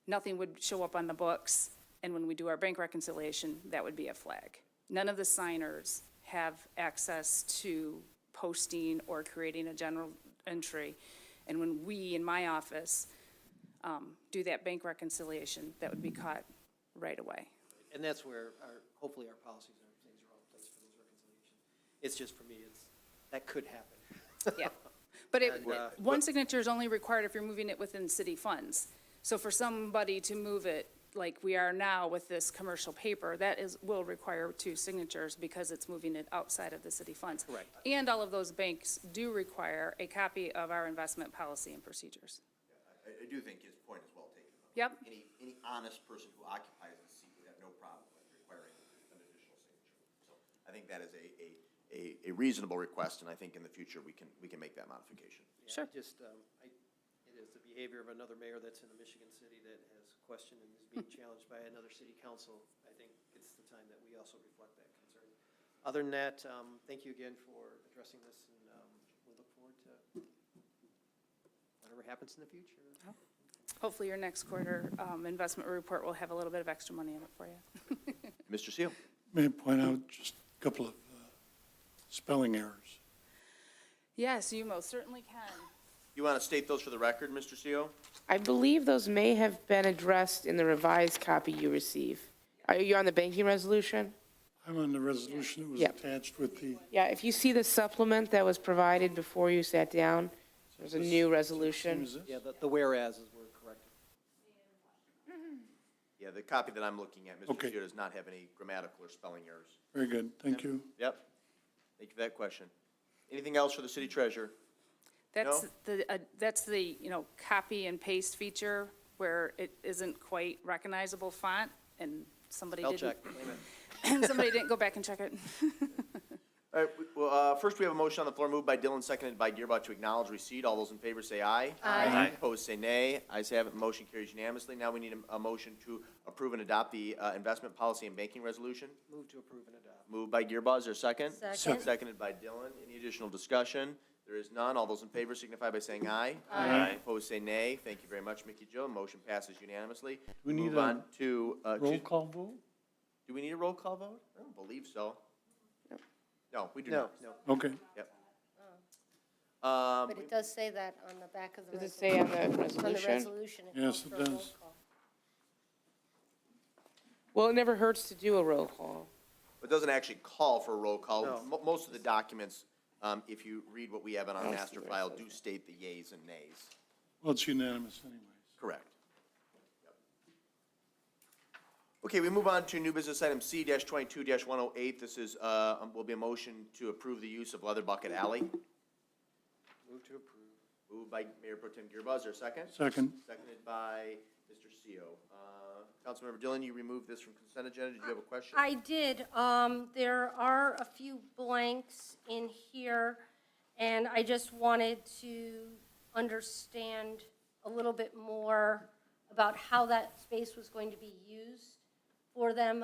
nothing would show up on the books. And when we do our bank reconciliation, that would be a flag. None of the signers have access to posting or creating a general entry. And when we, in my office, do that bank reconciliation, that would be caught right away. And that's where hopefully our policies and things are all in place for those reconciliations. It's just, for me, that could happen. Yeah, but one signature is only required if you're moving it within city funds. So for somebody to move it, like we are now with this commercial paper, will require 2 signatures because it's moving it outside of the city funds. Correct. And all of those banks do require a copy of our investment policy and procedures. I do think his point is well taken. Yep. Any honest person who occupies the seat would have no problem with requiring an additional signature. So I think that is a reasonable request, and I think in the future we can make that modification. Yeah, Sure. it is, to be behavior of another mayor that's in a Michigan city that has questioned and is being challenged by another city council, I think it's the time that we also reflect that concern. Other than that, thank you again for addressing this, and we look forward to whatever happens in the future. Hopefully your next quarter investment report will have a little bit of extra money in it for you. Mr. Seal? May I point out just a couple of spelling errors? Yes, you most certainly can. You want to state those for the record, Mr. Seal? I believe those may have been addressed in the revised copy you receive. Are you on the banking resolution? I'm on the resolution that was Yep. attached with the, Yeah, if you see the supplement that was provided before you sat down, there's a new same resolution. as this? Yeah, the whereases were corrected. Yeah, the copy that I'm looking at, Mr. Okay. Seal, does not have any grammatical or spelling errors. Very good, thank you. Yep. Thank you for that question. Anything else for the city treasurer? That's the, copy and paste feature where it isn't quite recognizable font and somebody Spell didn't. check, blame it. And somebody didn't go back and check it. All right, well, first we have a motion on the floor moved by Dillon, seconded by Gearba to acknowledge receipt. All those in favor say aye. Aye. Opposed say nay. Ayes have it, motion carries unanimously. Now we need a motion to approve and adopt the investment policy and banking resolution. Move to approve and adopt. Moved by Gearba, is there a second? Second. Seconded by Dillon. Any additional discussion? There is none. All those in favor signify by saying aye. Aye. Opposed say nay. Thank you very much, Mickey Joe. Motion passes unanimously. we need Move a on to, roll call vote? do we need a roll call vote? I don't believe so. No, we do No, not. no. Okay, Yep. But it does say that on the back of the Does it say on the on the resolution? resolution. It Yes, calls it for a roll does. call. Well, it never hurts to do a roll call. It doesn't actually call for a roll call. No. Most of the documents, if you read what we have in our I see master where it file, says do state the yeas and nays. well, it's unanimous anyways. Correct. Yep. Okay, we move on to new business item C-22-108. This is, will be a motion to approve the use of Leather Bucket Alley. Move to approve. Moved by Mayor Pro Tem Gearba, is there a second? Second, Seconded by Mr. Seo. Councilmember Dillon, you removed this from consent agenda. Did you have a question? I did. There are a few blanks in here, and I just wanted to understand a little bit more about how that space was going to be used for them.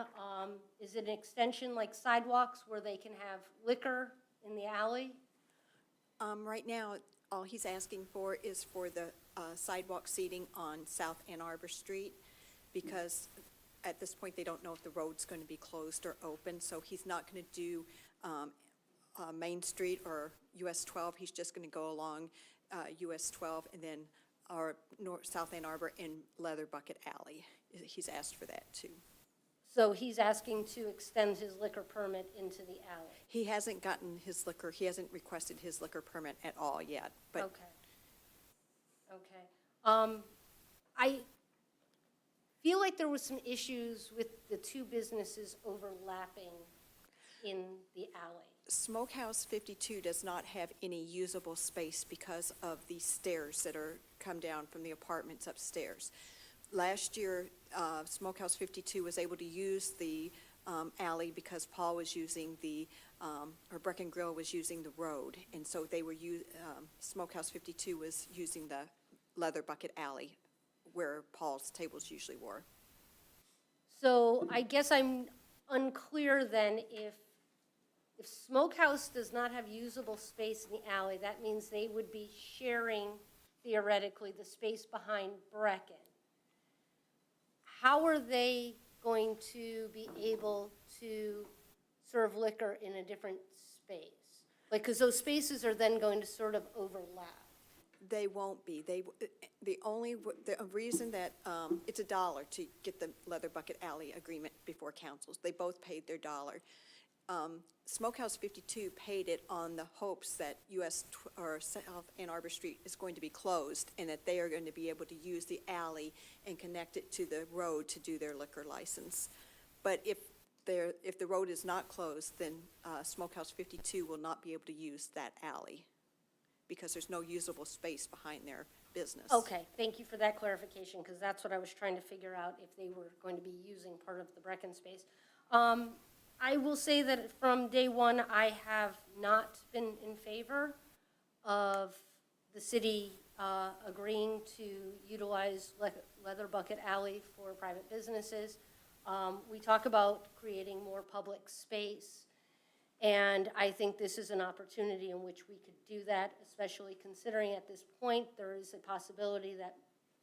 Is it an extension like sidewalks where they can have liquor in the alley? Right now, all he's asking for is for the sidewalk seating on South Ann Arbor Street, because at this point, they don't know if the road's going to be closed or open, so he's not going to do Main Street or US 12. He's just going to go along US 12 and then South Ann Arbor and Leather Bucket Alley. He's asked for that, too. So he's asking to extend his liquor permit into the alley? He hasn't gotten his liquor, he hasn't requested his liquor permit at all yet, but Okay. Okay. I feel like there was some issues with the two businesses overlapping in the alley. Smokehouse 52 does not have any usable space because of the stairs that come down from the apartments upstairs. Last year, Smokehouse 52 was able to use the alley because Paul was using or Breck and Grill was using the road, and so Smokehouse 52 was using the Leather Bucket Alley where Paul's tables usually were. So I guess I'm unclear then if Smokehouse does not have usable space in the alley, that means they would be sharing theoretically the space behind Brecken. How are they going to be able to serve liquor in a different space? Like, because those spaces are then going to sort of overlap. They won't be. The reason that, it's $1 to get the Leather Bucket Alley agreement before councils. They both paid their $1. Smokehouse 52 paid it on the hopes that or South Ann Arbor Street is going to be closed and that they are going to be able to use the alley and connect it to the road to do their liquor license. But if the road is not closed, then Smokehouse 52 will not be able to use that alley because there's no usable space behind their business. Okay, thank you for that clarification, because that's what I was trying to figure out, if they were going to be using part of the Brecken space. I will say that from day one, I have not been in favor of the city agreeing to utilize Leather Bucket Alley for private businesses. We talk about creating more public space, and I think this is an opportunity in which we could do that, especially considering at this point there is a possibility that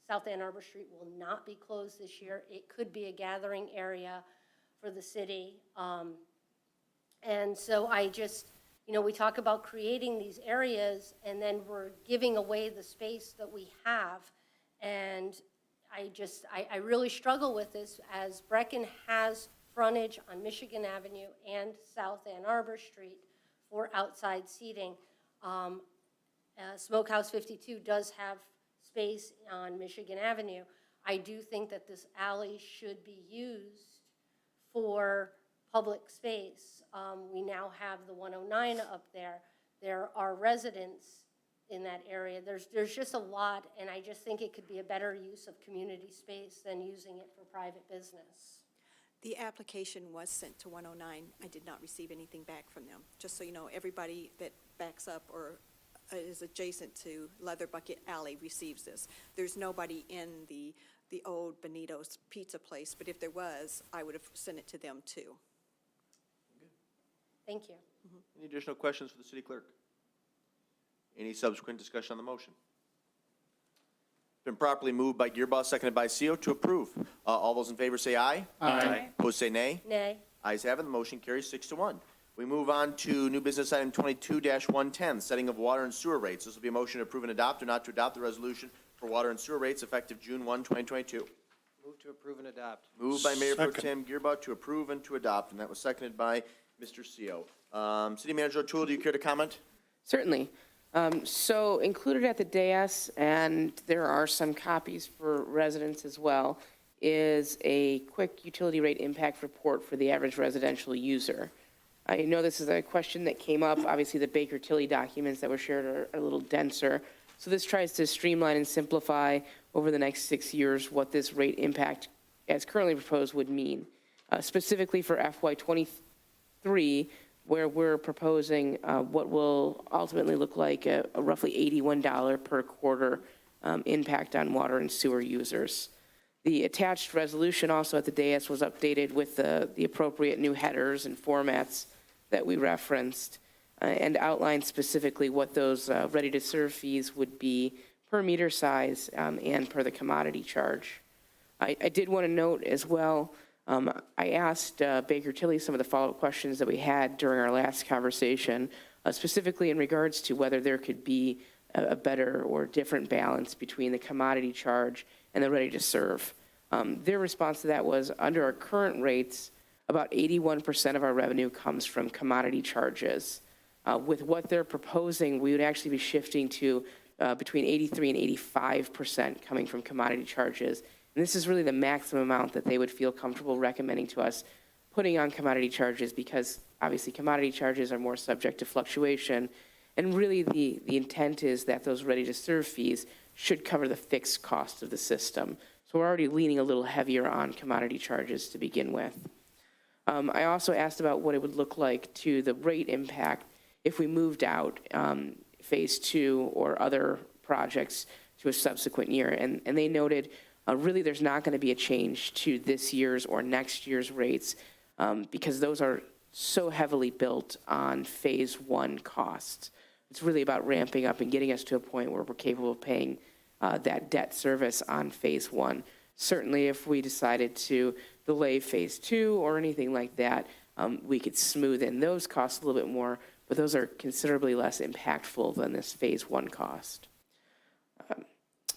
South Ann Arbor Street will not be closed this year. It could be a gathering area for the city. And so I just, we talk about creating these areas, and then we're giving away the space that we have. And I really struggle with this, as Brecken has frontage on Michigan Avenue and South Ann Arbor Street for outside seating. Smokehouse 52 does have space on Michigan Avenue. I do think that this alley should be used for public space. We now have the 109 up there. There are residents in that area. There's just a lot, and I just think it could be a better use of community space than using it for private business. The application was sent to 109. I did not receive anything back from them. Just so you know, everybody that backs up or is adjacent to Leather Bucket Alley receives this. There's nobody in the old Benito's Pizza place, but if there was, I would have sent it to them too. Thank you. Any additional questions for the city clerk? Any subsequent discussion on the motion? Been properly moved by Gearboss, seconded by CO to approve. All those in favor say aye. Aye. Opposed say nay. Nay. Ayes have it, the motion carries 6-1. We move on to new business item 22-110, setting of water and sewer rates. This will be a motion to approve and adopt or not to adopt the resolution for water and sewer rates effective June 1, 2022. Move to approve and adopt. Moved by Mayor Pro Second. Tem Gearboss to approve and to adopt, and that was seconded by Mr. CO. City Manager O'Toole, do you care to comment? Certainly. So included at the dais, and there are some copies for residents as well, is a quick utility rate impact report for the average residential user. I know this is a question that came up. Obviously, the Baker Tilly documents that were shared are a little denser. So this tries to streamline and simplify over the next 6 years what this rate impact, as currently proposed, would mean. Specifically for FY23, where we're proposing what will ultimately look like a roughly $81 per quarter impact on water and sewer users. The attached resolution also at the dais was updated with the appropriate new headers and formats that we referenced, and outlined specifically what those ready-to-serve fees would be per meter size and per the commodity charge. I did want to note as well, I asked Baker Tilly some of the follow-up questions that we had during our last conversation, specifically in regards to whether there could be a better or different balance between the commodity charge and the ready-to-serve. Their response to that was, under our current rates, about 81% of our revenue comes from commodity charges. With what they're proposing, we would actually be shifting to between 83 and 85% coming from commodity charges. And this is really the maximum amount that they would feel comfortable recommending to us putting on commodity charges, because obviously commodity charges are more subject to fluctuation. And really the intent is that those ready-to-serve fees should cover the fixed cost of the system. So we're already leaning a little heavier on commodity charges to begin with. I also asked about what it would look like to the rate impact if we moved out phase 2 or other projects to a subsequent year. And they noted really there's not going to be a change to this year's or next year's rates because those are so heavily built on phase 1 costs. It's really about ramping up and getting us to a point where we're capable of paying that debt service on phase 1. Certainly if we decided to delay phase 2 or anything like that, we could smooth in those costs a little bit more, but those are considerably less impactful than this phase 1 cost.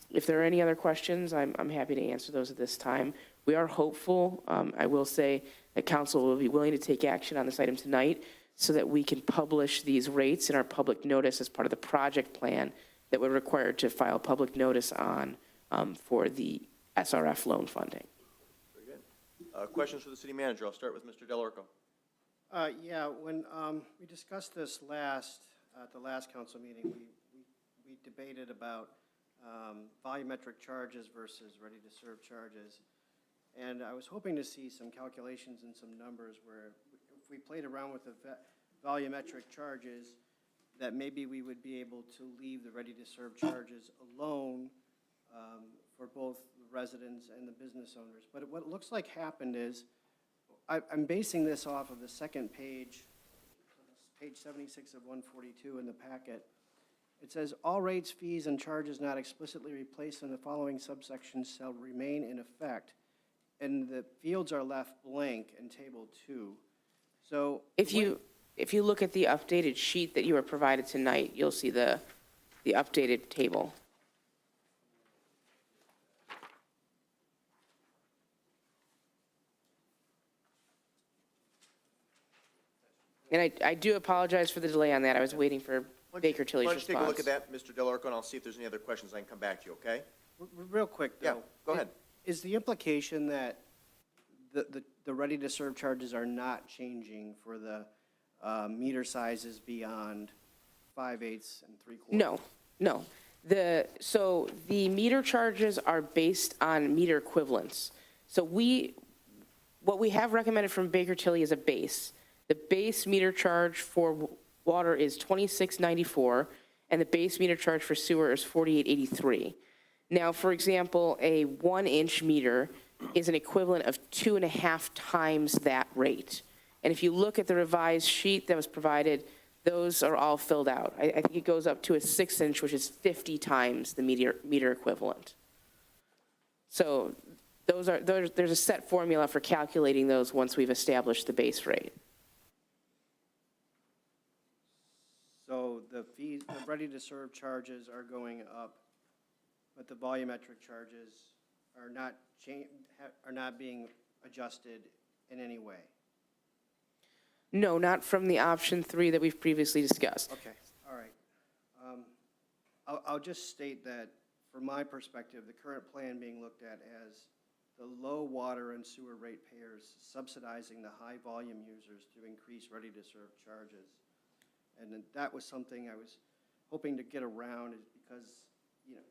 If there are any other questions, I'm happy to answer those at this time. We are hopeful, I will say, that council will be willing to take action on this item tonight so that we can publish these rates in our public notice as part of the project plan that we're required to file public notice on for the SRF loan funding. Very good. Questions for the city manager? I'll start with Mr. Delorco. Yeah, when we discussed this at the last council meeting, we debated about volumetric charges versus ready-to-serve charges. And I was hoping to see some calculations and some numbers where if we played around with the volumetric charges, that maybe we would be able to leave the ready-to-serve charges alone for both the residents and the business owners. But what it looks like happened is, I'm basing this off of the second page, page 76 of 142 in the packet. It says, "All rates, fees, and charges not explicitly replaced in the following subsections shall remain in effect," and the fields are left blank in Table 2. So If you look at the updated sheet that you were provided tonight, you'll see the updated table. And I do apologize for the delay on that. I was waiting for Baker Tilly's Why don't you take a look response. at that, Mr. Delorco, and I'll see if there's any other questions I can come back to you, okay? Real quick, Yeah, though. go ahead. Is the implication that the ready-to-serve charges are not changing for the meter sizes beyond 5/8 and 3/4? No. So the meter charges are based on meter equivalents. So what we have recommended from Baker Tilly is a base. The base meter charge for water is $26.94, and the base meter charge for sewer is $48.83. Now, for example, a 1-inch meter is an equivalent of 2.5 times that rate. And if you look at the revised sheet that was provided, those are all filled out. I think it goes up to a 6-inch, which is 50 times the meter equivalent. So there's a set formula for calculating those once we've established the base rate. So the fees, the ready-to-serve charges are going up, but the volumetric charges are not being adjusted in any way? No, not from the option 3 that we've previously discussed. Okay, all right. I'll just state that, from my perspective, the current plan being looked at as the low water and sewer ratepayers subsidizing the high-volume users to increase ready-to-serve charges. And then that was something I was hoping to get around, is because,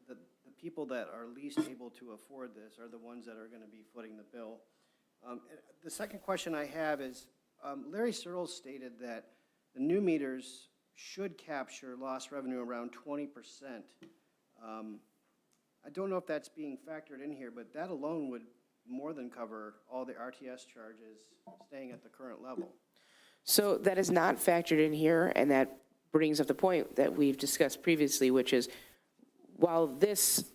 the people that are least able to afford this are the ones that are going to be footing the bill. The second question I have is, Larry Searles stated that the new meters should capture lost revenue around 20%. I don't know if that's being factored in here, but that alone would more than cover all the RTS charges staying at the current level. So that is not factored in here, and that brings up the point that we've discussed previously, which is, while this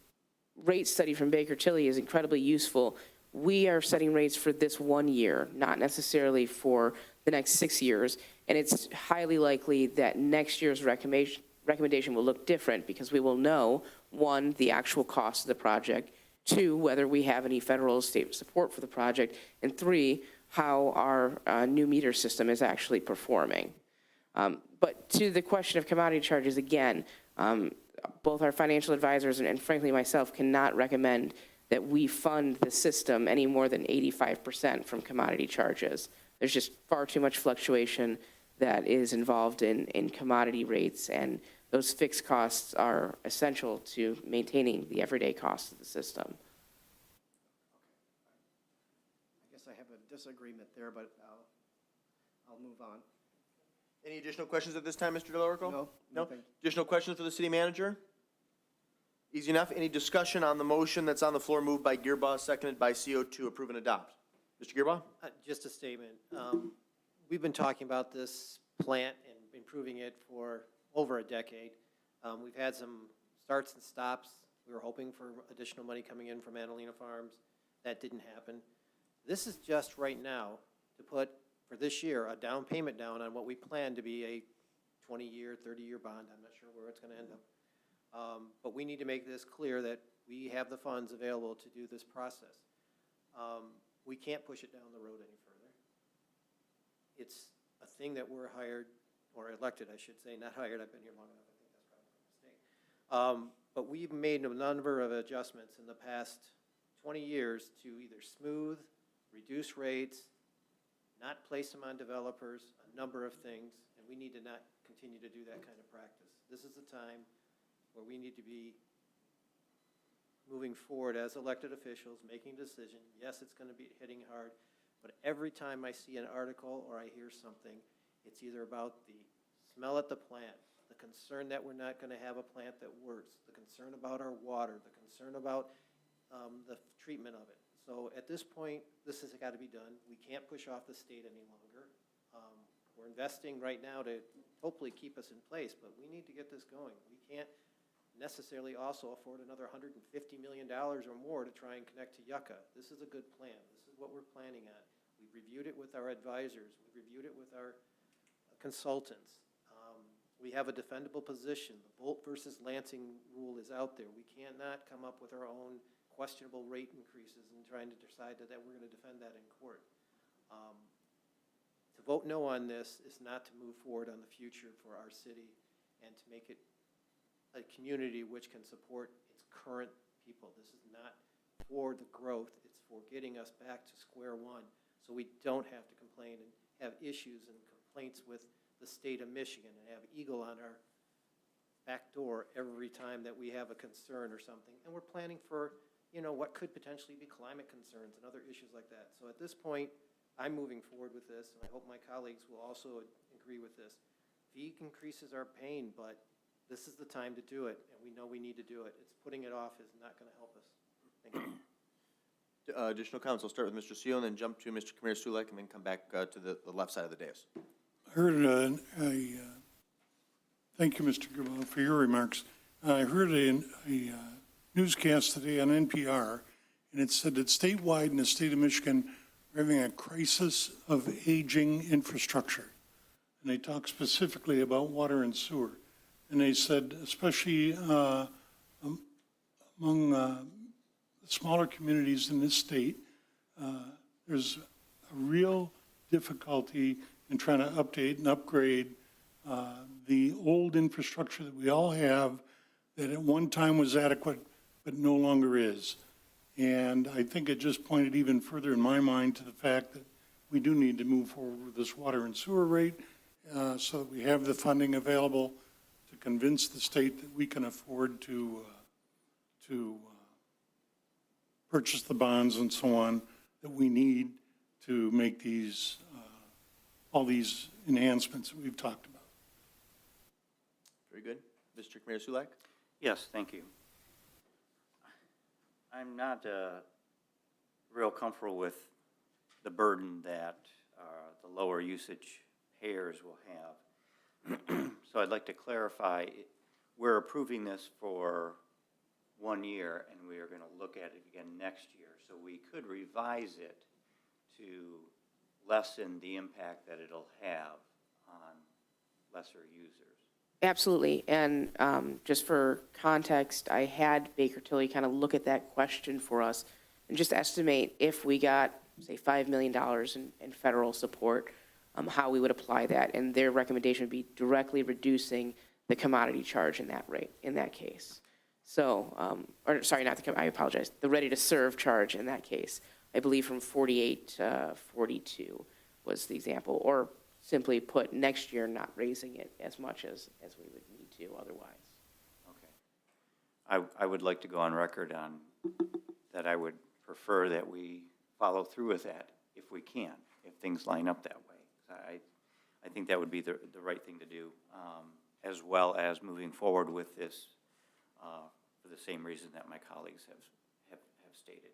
rate study from Baker Tilly is incredibly useful, we are setting rates for this 1 year, not necessarily for the next 6 years. And it's highly likely that next year's recommendation will look different, because we will know, 1, the actual cost of the project, 2, whether we have any federal or state support for the project, and 3, how our new meter system is actually performing. But to the question of commodity charges, again, both our financial advisors and frankly myself cannot recommend that we fund the system any more than 85% from commodity charges. There's just far too much fluctuation that is involved in commodity rates, and those fixed costs are essential to maintaining the everyday costs of the system. I guess I have a disagreement there, but I'll move on. Any additional questions at this time, Mr. Delorco? No, No? nothing. Additional questions for the city manager? Easy enough. Any discussion on the motion that's on the floor, moved by Gearbaugh, seconded by CO to approve and adopt? Mr. Gearbaugh? Just a statement. We've been talking about this plant and improving it for over a decade. We've had some starts and stops. We were hoping for additional money coming in from Annalena Farms. That didn't happen. This is just right now to put, for this year, a down payment down on what we plan to be a 20-year, 30-year bond. I'm not sure where it's going to end up. But we need to make this clear that we have the funds available to do this process. We can't push it down the road any further. It's a thing that we're hired, or elected, I should say, not hired. I've been here long enough. I think that's probably a mistake. But we've made a number of adjustments in the past 20 years to either smooth, reduce rates, not place them on developers, a number of things, and we need to not continue to do that kind of practice. This is the time where we need to be moving forward as elected officials, making a decision. Yes, it's going to be hitting hard, but every time I see an article or I hear something, it's either about the smell at the plant, the concern that we're not gonna have a plant that works, the concern about our water, the concern about the treatment of it. So at this point, this has gotta be done. We can't push off the state any longer. We're investing right now to hopefully keep us in place, but we need to get this going. We can't necessarily also afford another $150 million or more to try and connect to Yucca. This is a good plan. This is what we're planning on. We've reviewed it with our advisors. We've reviewed it with our consultants. We have a defendable position. The Bolt versus Lansing rule is out there. We cannot come up with our own questionable rate increases and trying to decide that we're going to defend that in court. To vote no on this is not to move forward on the future for our city and to make it a community which can support its current people. This is not for the growth. It's for getting us back to square one so we don't have to complain and have issues and complaints with the state of Michigan and have Eagle on our back door every time that we have a concern or something. And we're planning for, what could potentially be climate concerns and other issues like that. So at this point, I'm moving forward with this, and I hope my colleagues will also agree with this. Fee increases are pain, but this is the time to do it, and we know we need to do it. It's putting it off is not going to help us. Thank you. Additional counsel, start with Mr. Seal and then jump to Mr. Kamir Sulek and then come back to the left side of the dais. I heard thank you, Mr. Gerbo, for your remarks. I heard a newscast today on NPR, and it said that statewide in the state of Michigan, we're having a crisis of aging infrastructure. And they talked specifically about water and sewer. And they said, especially among smaller communities in this state, there's a real difficulty in trying to update and upgrade the old infrastructure that we all have that at one time was adequate but no longer is. And I think it just pointed even further in my mind to the fact that we do need to move forward with this water and sewer rate so that we have the funding available to convince the state that we can afford to purchase the bonds and so on that we need to make these, all these enhancements that we've talked about. Very good. Mr. Kamir Sulek? Yes, thank you. I'm not real comfortable with the burden that the lower usage payers will have. So I'd like to clarify, we're approving this for 1 year, and we are going to look at it again next year. So we could revise it to lessen the impact that it'll have on lesser users. Absolutely, and just for context, I had Baker Tilly kind of look at that question for us and just estimate if we got, say, $5 million in federal support, how we would apply that, and their recommendation would be directly reducing the commodity charge in that rate, in that case. So, or sorry, not the, I apologize, the ready-to-serve charge in that case, I believe from 48 to 42 was the example, or simply put, next year not raising it as much as we would need to otherwise. Okay. I would like to go on record on that I would prefer that we follow through with that if we can, if things line up that way. I think that would be the right thing to do, as well as moving forward with this for the same reason that my colleagues have stated.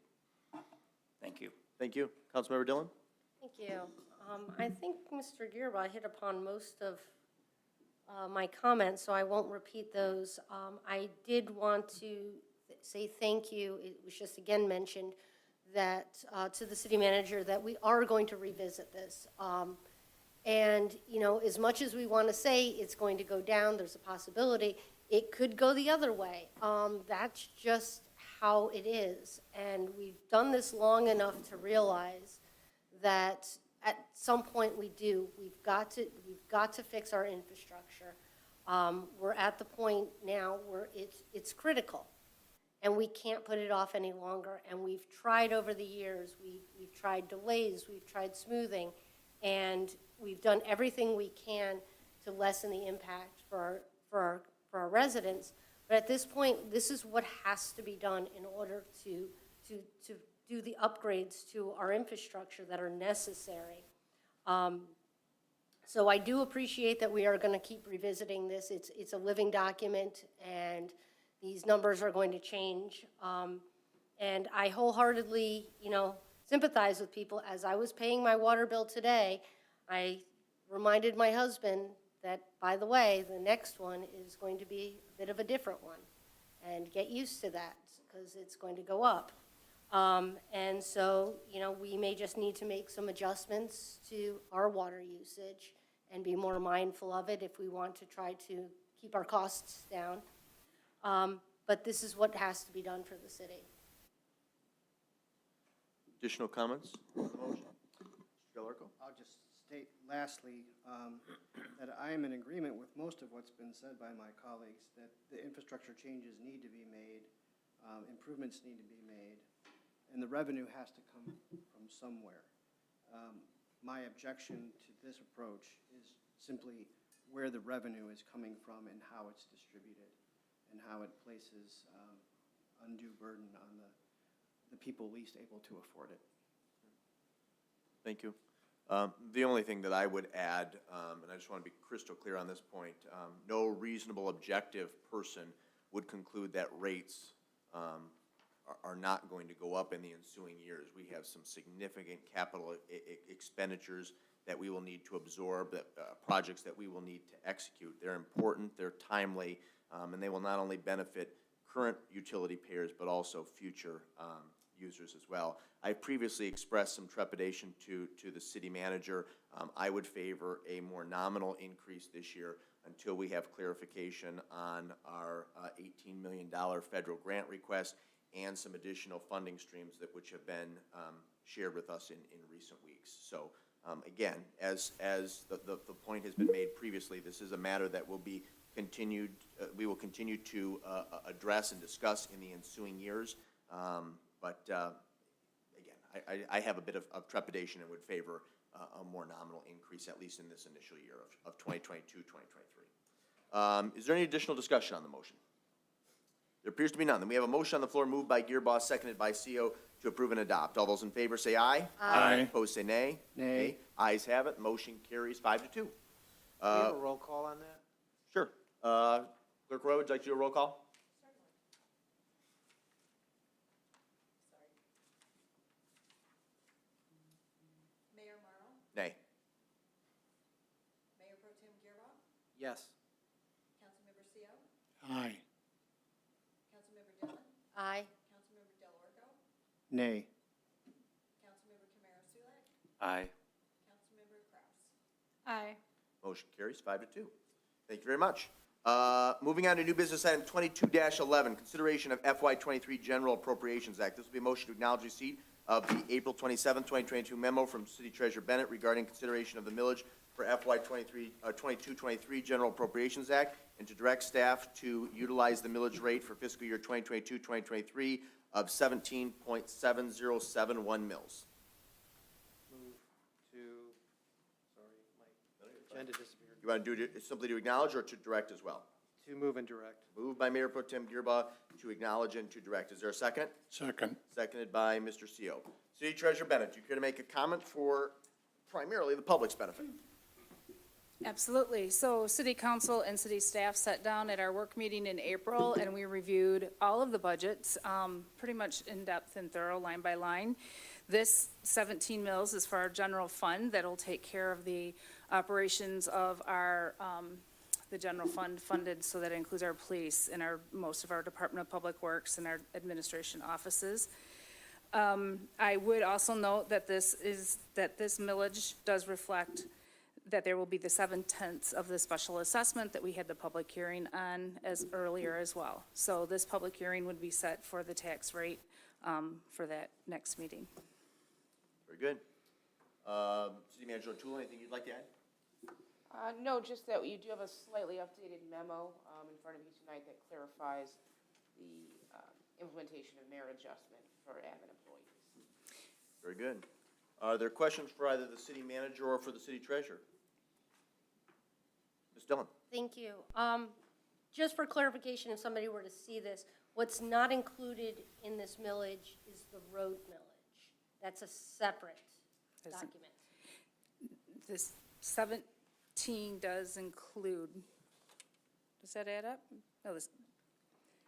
Thank you. Thank you. Councilmember Dillon? Thank you. I think Mr. Gearba hit upon most of my comments, so I won't repeat those. I did want to say thank you. It was just again mentioned that to the city manager that we are going to revisit this. And, as much as we want to say it's going to go down, there's a possibility it could go the other way. That's just how it is. And we've done this long enough to realize that at some point we've got to fix our infrastructure. We're at the point now where it's critical, and we can't put it off any longer. And we've tried over the years. We've tried delays. We've tried smoothing, and we've done everything we can to lessen the impact for our residents. But at this point, this is what has to be done in order to do the upgrades to our infrastructure that are necessary. So I do appreciate that we are going to keep revisiting this. It's a living document, and these numbers are going to change. And I wholeheartedly, sympathize with people. As I was paying my water bill today, I reminded my husband that, by the way, the next one is going to be a bit of a different one. And get used to that, because it's going to go up. And so, we may just need to make some adjustments to our water usage and be more mindful of it if we want to try to keep our costs down. But this is what has to be done for the city. Additional comments on the motion? Mr. Delarico? I'll just state lastly, that I am in agreement with most of what's been said by my colleagues, that the infrastructure changes need to be made, improvements need to be made, and the revenue has to come from somewhere. My objection to this approach is simply where the revenue is coming from and how it's distributed, and how it places undue burden on the people least able to afford it. Thank you. The only thing that I would add, and I just want to be crystal clear on this point, no reasonable objective person would conclude that rates are not going to go up in the ensuing years. We have some significant capital expenditures that we will need to absorb, projects that we will need to execute. They're important, they're timely, and they will not only benefit current utility payers, but also future users as well. I previously expressed some trepidation to the city manager. I would favor a more nominal increase this year until we have clarification on our $18 million federal grant request and some additional funding streams which have been shared with us in recent weeks. So again, as the point has been made previously, this is a matter that will be continued, we will continue to address and discuss in the ensuing years. But again, I have a bit of trepidation and would favor a more nominal increase, at least in this initial year of 2022, 2023. Is there any additional discussion on the motion? There appears to be none. Then we have a motion on the floor moved by Gearboss, seconded by CO to approve and adopt. All those in favor say aye. Aye. Opposed say nay. Nay. Ayes have it. Motion carries 5-2. Do we have a roll call on that? Sure. Clerk Roy, would you like to do a roll call? Mayor Marl? Nay. Mayor Pro Tem Girbach? Yes. Councilmember CO? Aye. Councilmember Dillon? Aye. Councilmember Delarico? Nay. Councilmember Camaro Sulek? Aye. Councilmember Kraus? Aye. Motion carries 5-2. Thank you very much. Moving on to new business item 22-11, consideration of FY23 General Appropriations Act. This will be a motion to acknowledge receipt of the April 27, 2022 memo from City Treasurer Bennett regarding consideration of the millage for FY23, 22-23 General Appropriations Act, and to direct staff to utilize the millage rate for fiscal year 2022-2023 of 17.7071 mils. Move to, sorry, my agenda disappeared. You want to do it simply to acknowledge or to direct as well? To move and direct. Moved by Mayor Pro Tem Gearba to acknowledge and to direct. Is there a second? Second. Seconded by Mr. CO. City Treasurer Bennett, do you care to make a comment for primarily the public's benefit? Absolutely. So City Council and City staff sat down at our work meeting in April, and we reviewed all of the budgets, pretty much in-depth and thorough, line by line. This 17 mils is for our general fund that'll take care of the operations of our, the general fund funded, so that includes our police and most of our Department of Public Works and our administration offices. I would also note that this millage does reflect that there will be the 7/10 of the special assessment that we had the public hearing on earlier as well. So this public hearing would be set for the tax rate for that next meeting. Very good. City Manager O'Toole, anything you'd like to add? No, just that you do have a slightly updated memo in front of you tonight that clarifies the implementation of merit adjustment for admin employees. Very good. Are there questions for either the city manager or for the city treasurer? Ms. Dillon? Thank you. Just for clarification, if somebody were to see this, what's not included in this millage is the road millage. That's a separate That's- document. This does include, does that add up? No, this,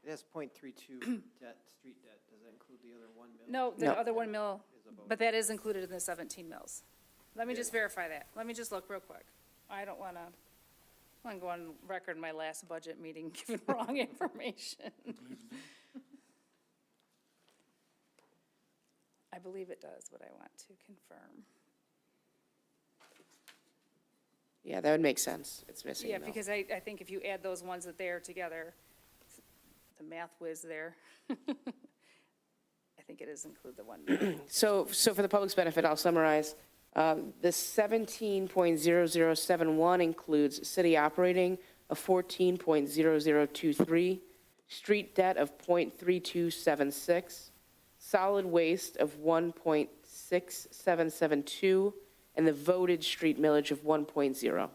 It has .32 debt, street debt. Does that include the other 1 mil? no, the No. other 1 mil, Is a vote. but that is included in the 17 mils. Let me just verify that. Let me just look real quick. I don't want to go on record in my last budget meeting giving wrong information. I believe it does, but I want to confirm. Yeah, that would make sense. It's missing Yeah, a mil. because I think if you add those ones that they are together, the math whiz there, I think it is include the 1 mil. So for the public's benefit, I'll summarize. The 17.0071 includes city operating of 14.0023, street debt of .3276, solid waste of 1.6772, and the voted street millage of 1.0. Thank you.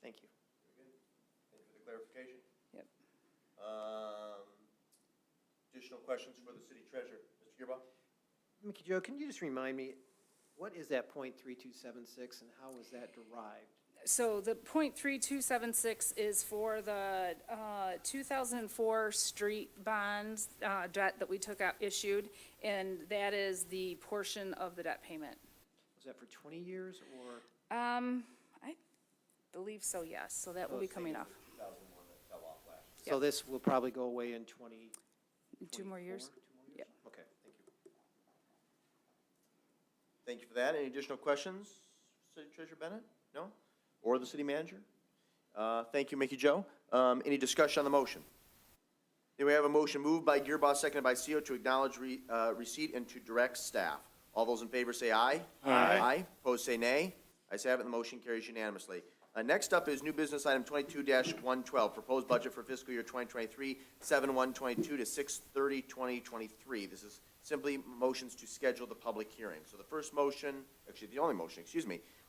Thank you for the clarification. Yep. Additional questions for the city treasurer? Mr. Gearba? Mickey Joe, can you just remind me, what is that .3276 and how was that derived? So the .3276 is for the 2004 street bonds debt that we took out, issued, and that is the portion of the debt payment. Was that for 20 years or? I believe so, yes, so that will be coming off. So this will probably go away in 20? 2 more years? 2 more years? Yep. Okay, thank you. Thank you for that. Any additional questions, City Treasurer Bennett? No? Or the city manager? Thank you, Mickey Joe. Any discussion on the motion? Here we have a motion moved by Gearboss, seconded by CO to acknowledge receipt and to direct staff. All those in favor say aye. Aye. Opposed say nay. Ayes have it, the motion carries unanimously. Next up is new business item 22-112, proposed budget for fiscal year 2023, 7/1/22 to 6/30/2023. This is simply motions to schedule the public hearing. So the first motion, actually the only motion,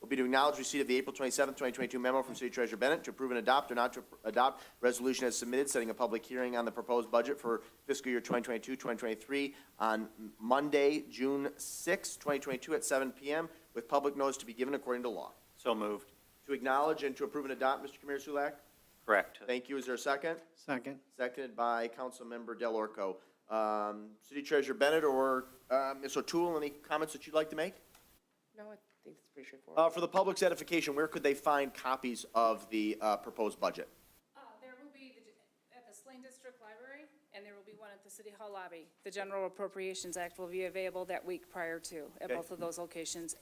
will be to acknowledge receipt of the April 27, 2022 memo from City Treasurer Bennett to approve and adopt or not to adopt resolution as submitted, setting a public hearing on the proposed budget for fiscal year 2022-2023 on Monday, June 6, 2022 at 7 p.m. with public notice to be given according to law. So moved. To acknowledge and to approve and adopt, Mr. Kamir Sulak? Correct. Thank you. Is there a second? Second. Seconded by Councilmember Del Orco. City Treasurer Bennett or Ms. O'Toole, any comments that you'd like to make? No, I think that's pretty straightforward. For the public's edification, where could they find copies of the proposed budget? There will be at the Saline District Library, and there will be one at the City Hall lobby. The General Appropriations Act will be available that week prior to, at Okay. both of those locations.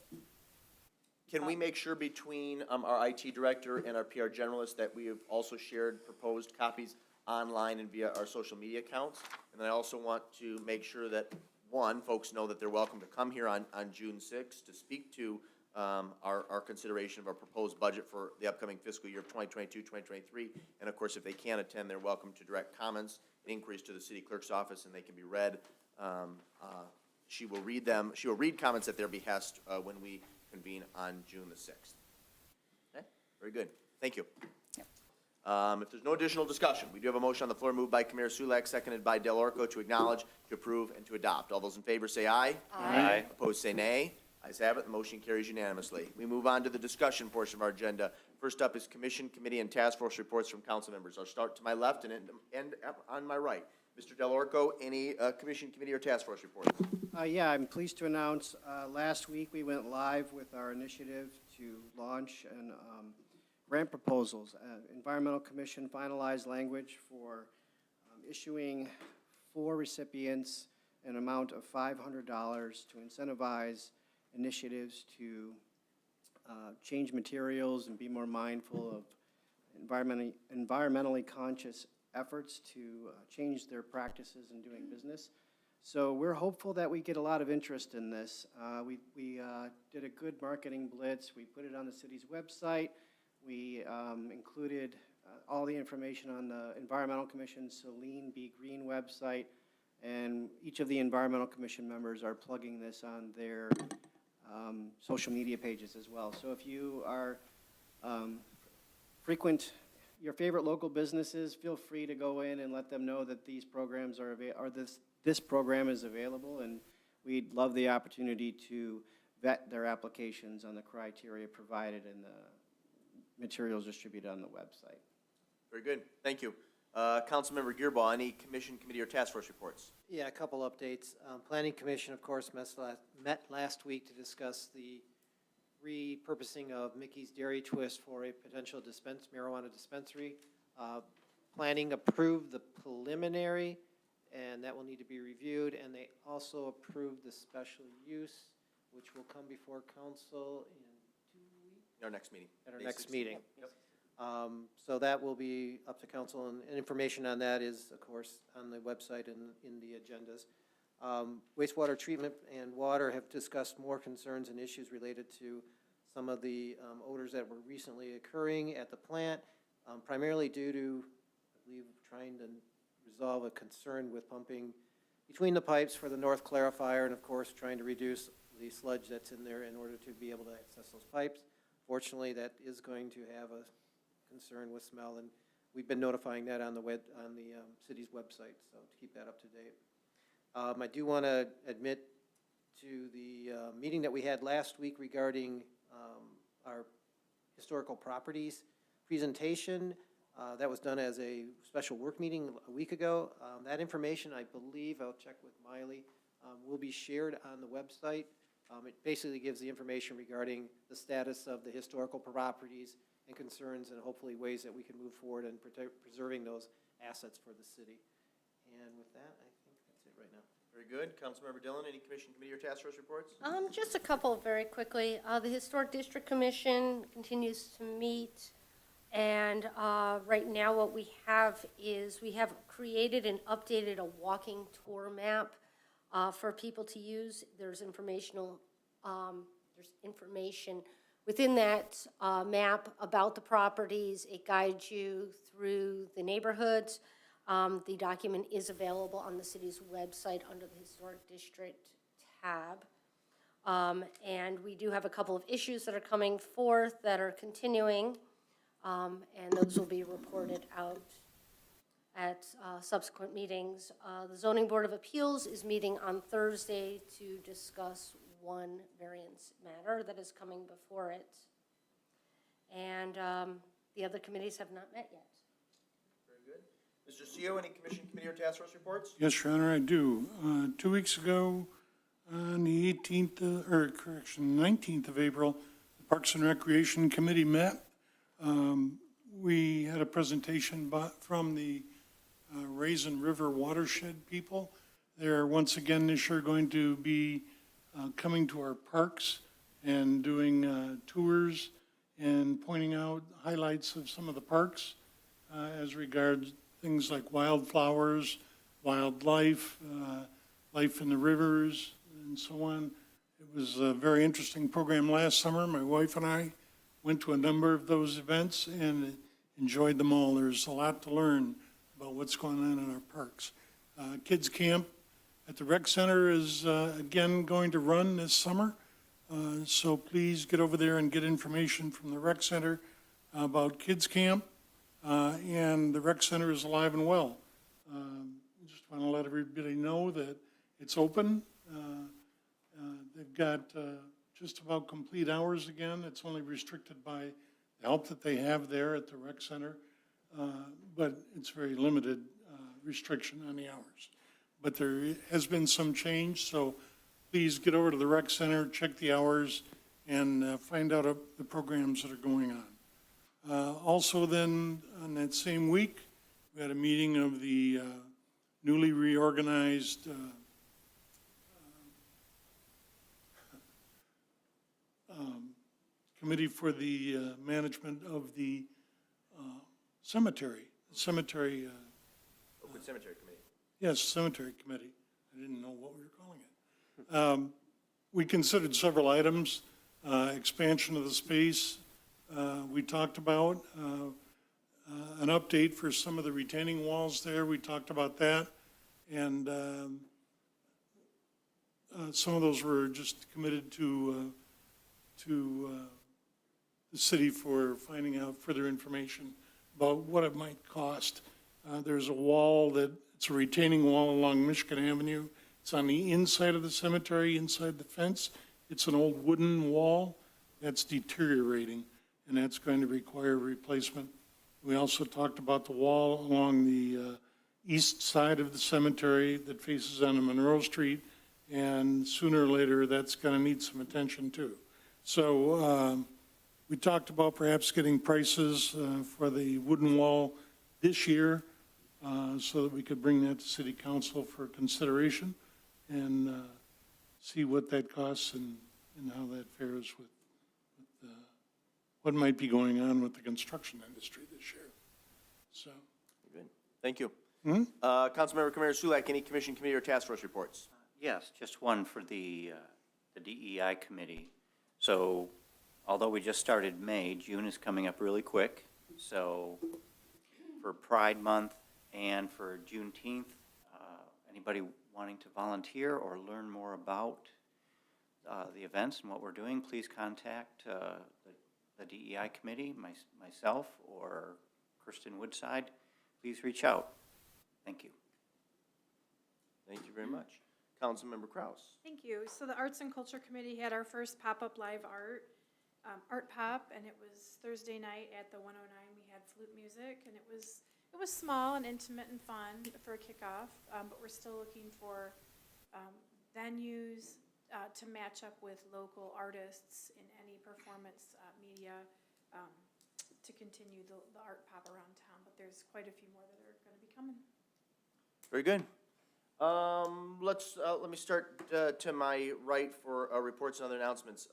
Can we make sure between our IT director and our PR generalist that we have also shared proposed copies online and via our social media accounts? And then I also want to make sure that, one, folks know that they're welcome to come here on June 6th to speak to our consideration of our proposed budget for the upcoming fiscal year of 2022-2023. And of course, if they can't attend, they're welcome to direct comments and inquiries to the city clerk's office, and they can be read. She will read them. She will read comments at their behest when we convene on June the 6th. Okay, very good. Thank you. Yep. If there's no additional discussion, we do have a motion on the floor moved by Kamir Sulak, seconded by Del Orco to acknowledge, to approve, and to adopt. All those in favor say aye. Aye. Opposed say nay. Ayes have it, the motion carries unanimously. We move on to the discussion portion of our agenda. First up is commission, committee, and task force reports from council members. I'll start to my left and end on my right. Mr. Del Orco, any commission, committee, or task force reports? Yeah, I'm pleased to announce, last week we went live with our initiative to launch and grant proposals. Environmental Commission finalized language for issuing 4 recipients an amount of $500 to incentivize initiatives to change materials and be more mindful of environmentally conscious efforts to change their practices in doing business. So we're hopeful that we get a lot of interest in this. We did a good marketing blitz. We put it on the city's website. We included all the information on the Environmental Commission's Saline Be Green website, and each of the Environmental Commission members are plugging this on their social media pages as well. So if you are frequent your favorite local businesses, feel free to go in and let them know that these programs are this program is available, and we'd love the opportunity to vet their applications on the criteria provided in materials distributed on the website. Very good, thank you. Councilmember Gearba, any commission, committee, or task force reports? Yeah, a couple updates. Planning Commission, of course, met last week to discuss the repurposing of Mickey's Dairy Twist for a potential marijuana dispensary. Planning approved the preliminary, and that will need to be reviewed, and they also approved the special use, which will come before council in 2 weeks. Our next meeting. At our May next 16th. meeting. Yep. So that will be up to council, and information on that is, of course, on the website and in the agendas. Wastewater treatment and water have discussed more concerns and issues related to some of the odors that were recently occurring at the plant, primarily due to, I believe, trying to resolve a concern with pumping between the pipes for the North Clarifier, and of course, trying to reduce the sludge that's in there in order to be able to access those pipes. Fortunately, that is going to have a concern with smell, and we've been notifying that on the city's website, so to keep that up to date. I do want to admit to the meeting that we had last week regarding our historical properties presentation. That was done as a special work meeting a week ago. That information, I believe, I'll check with Miley, will be shared on the website. It basically gives the information regarding the status of the historical properties and concerns, and hopefully ways that we can move forward in preserving those assets for the city. And with that, I think that's it right now. Very good. Councilmember Dillon, any commission, committee, or task force reports? Just a couple very quickly. The Historic District Commission continues to meet, and right now what we have is we have created and updated a walking tour map for people to use. There's information within that map about the properties. It guides you through the neighborhoods. The document is available on the city's website under the Historic District tab. And we do have a couple of issues that are coming forth that are continuing, and those will be reported out at subsequent meetings. The Zoning Board of Appeals is meeting on Thursday to discuss one variance matter that is coming before it. And the other committees have not met yet. Very good. Mr. CEO, any commission, committee, or task force reports? Yes, Your Honor, I do. 2 weeks ago, on the 19th of April, the Parks and Recreation Committee met. We had a presentation from the Raisin River Watershed people. They're once again this year going to be coming to our parks and doing tours and pointing out highlights of some of the parks as regards things like wildflowers, wildlife, life in the rivers, and so on. It was a very interesting program last summer. My wife and I went to a number of those events and enjoyed them all. There's a lot to learn about what's going on in our parks. Kids Camp at the Rec Center is again going to run this summer. So please get over there and get information from the Rec Center about Kids Camp. And the Rec Center is alive and well. Just want to let everybody know that it's open. They've got just about complete hours again. It's only restricted by the help that they have there at the Rec Center. But it's very limited restriction on the hours. But there has been some change, so please get over to the Rec Center, check the hours, and find out the programs that are going on. Also then, on that same week, we had a meeting of the newly reorganized Committee for the Management of the Cemetery. Oakwood Cemetery Committee. Yes, Cemetery Committee. I didn't know what we were calling it. We considered several items, expansion of the space. We talked about an update for some of the retaining walls there. We talked about that. And some of those were just committed to the city for finding out further information about what it might cost. There's a wall it's a retaining wall along Michigan Avenue. It's on the inside of the cemetery, inside the fence. It's an old wooden wall that's deteriorating. and that's going to require replacement. We also talked about the wall along the east side of the cemetery that faces onto Monroe Street, and sooner or later, that's going to need some attention too. So we talked about perhaps getting prices for the wooden wall this year so that we could bring that to city council for consideration and see what that costs and how that fares with what might be going on with the construction industry this year. So, Good. Thank you. Councilmember Kamara Sulak, any commission, committee, or task force reports? Yes, just one for the DEI committee. So although we just started May, June is coming up really quick. So for Pride Month and for Juneteenth, anybody wanting to volunteer or learn more about the events and what we're doing, please contact the DEI committee, myself, or Kristen Woodside. Please reach out. Thank you. Thank you very much. Councilmember Kraus. Thank you. So the Arts and Culture Committee had our first pop-up live art pop, and it was Thursday night at the 109. We had flute music, and it was small and intimate and fun for a kickoff, but we're still looking for venues to match up with local artists in any performance media to continue the art pop around town, but there's quite a few more that are going to be coming. Very good. Let me start to my right for reports and other announcements.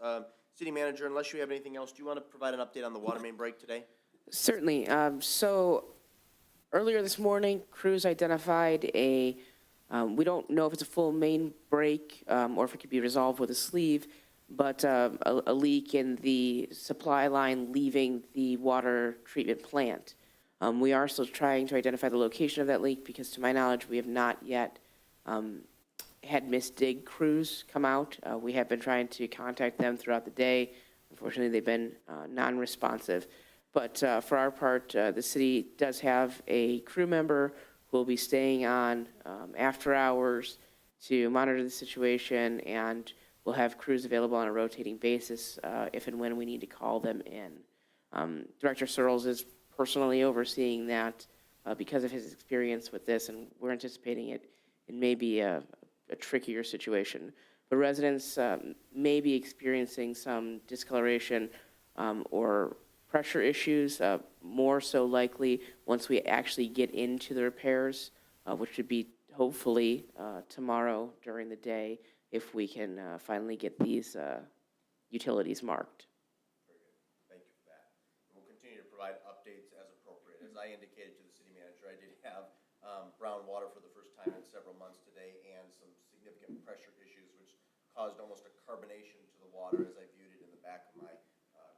City Manager, unless you have anything else, do you want to provide an update on the water main break today? Certainly. So earlier this morning, crews identified we don't know if it's a full main break or if it could be resolved with a sleeve, but a leak in the supply line leaving the water treatment plant. We are still trying to identify the location of that leak because, to my knowledge, we have not yet had misdig crews come out. We have been trying to contact them throughout the day. Unfortunately, they've been non-responsive. But for our part, the city does have a crew member who will be staying on after hours to monitor the situation, and we'll have crews available on a rotating basis if and when we need to call them in. Director Searles is personally overseeing that because of his experience with this, and we're anticipating it may be a trickier situation. But residents may be experiencing some discoloration or pressure issues, more so likely once we actually get into the repairs, which should be hopefully tomorrow during the day if we can finally get these utilities marked. Very good. Thank you for that. And we'll continue to provide updates as appropriate. As I indicated to the city manager, I did have brown water for the first time in several months today and some significant pressure issues, which caused almost a carbonation to the water as I viewed it in the back of my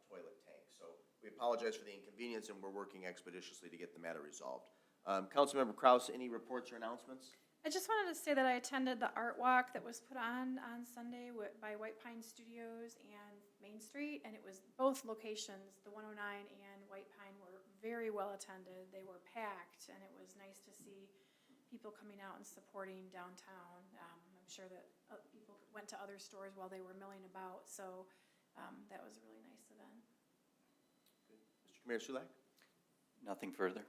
toilet tank. So we apologize for the inconvenience, and we're working expeditiously to get the matter resolved. Councilmember Kraus, any reports or announcements? I just wanted to say that I attended the art walk that was put on Sunday by White Pine Studios and Main Street, and it was both locations, the 109 and White Pine, were very well attended. They were packed, and it was nice to see people coming out and supporting downtown. I'm sure that people went to other stores while they were milling about, so that was a really nice event. Good. Mr. Kamara Sulak? Nothing further.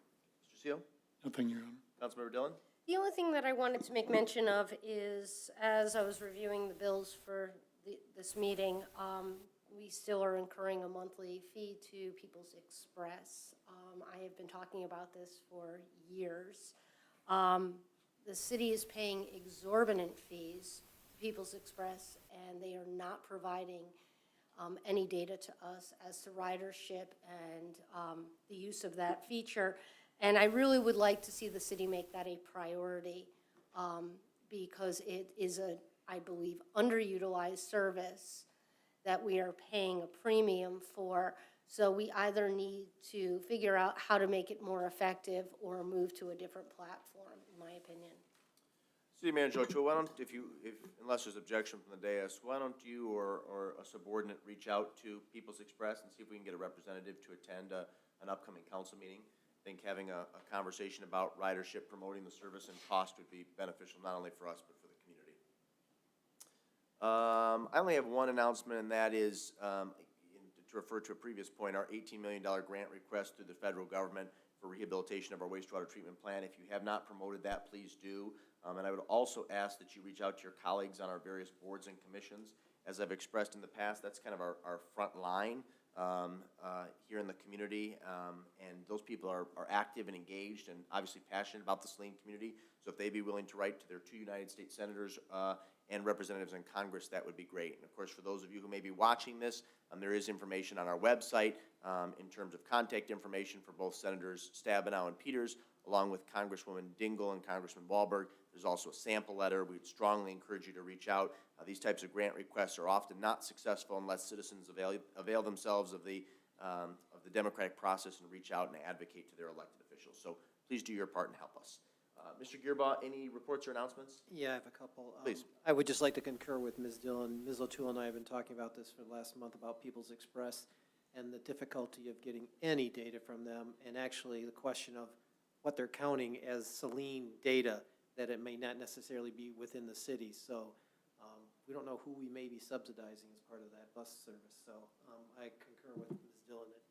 Mr. Seal? nothing, Your Honor. Councilmember Dillon? The only thing that I wanted to make mention of is, as I was reviewing the bills for this meeting, we still are incurring a monthly fee to People's Express. I have been talking about this for years. The city is paying exorbitant fees to People's Express, and they are not providing any data to us as to ridership and the use of that feature. And I really would like to see the city make that a priority because it is I believe, underutilized service that we are paying a premium for. So we either need to figure out how to make it more effective or move to a different platform, in my opinion. City Manager Ochoa, why don't, unless there's objection from the dais, why don't you or a subordinate reach out to People's Express and see if we can get a representative to attend an upcoming council meeting? I think having a conversation about ridership, promoting the service, and cost would be beneficial not only for us but for the community. I only have one announcement, and that is in to refer to a previous point, our $18 million grant request through the federal government for rehabilitation of our wastewater treatment plant. If you have not promoted that, please do. And I would also ask that you reach out to your colleagues on our various boards and commissions. As I've expressed in the past, that's kind of our front line here in the community. And those people are active and engaged and obviously passionate about the Saline community. So if they'd be willing to write to their 2 United States senators and representatives in Congress, that would be great. And of course, for those of you who may be watching this, there is information on our website in terms of contact information for both Senators Stabenow and Peters, along with Congresswoman Dingell and Congressman Wahlberg. There's also a sample letter. We'd strongly encourage you to reach out. These types of grant requests are often not successful unless citizens avail themselves of the democratic process and reach out and advocate to their elected officials. So please do your part and help us. Mr. Gearbaugh, any reports or announcements? Yeah, I have a couple. Please. I would just like to concur with Ms. Dillon. Ms. O'Toole and I have been talking about this for the last month about People's Express and the difficulty of getting any data from them, and actually the question of what they're counting as Saline data, that it may not necessarily be within the city. So we don't know who we may be subsidizing as part of that bus service. So I concur with Ms. Dillon that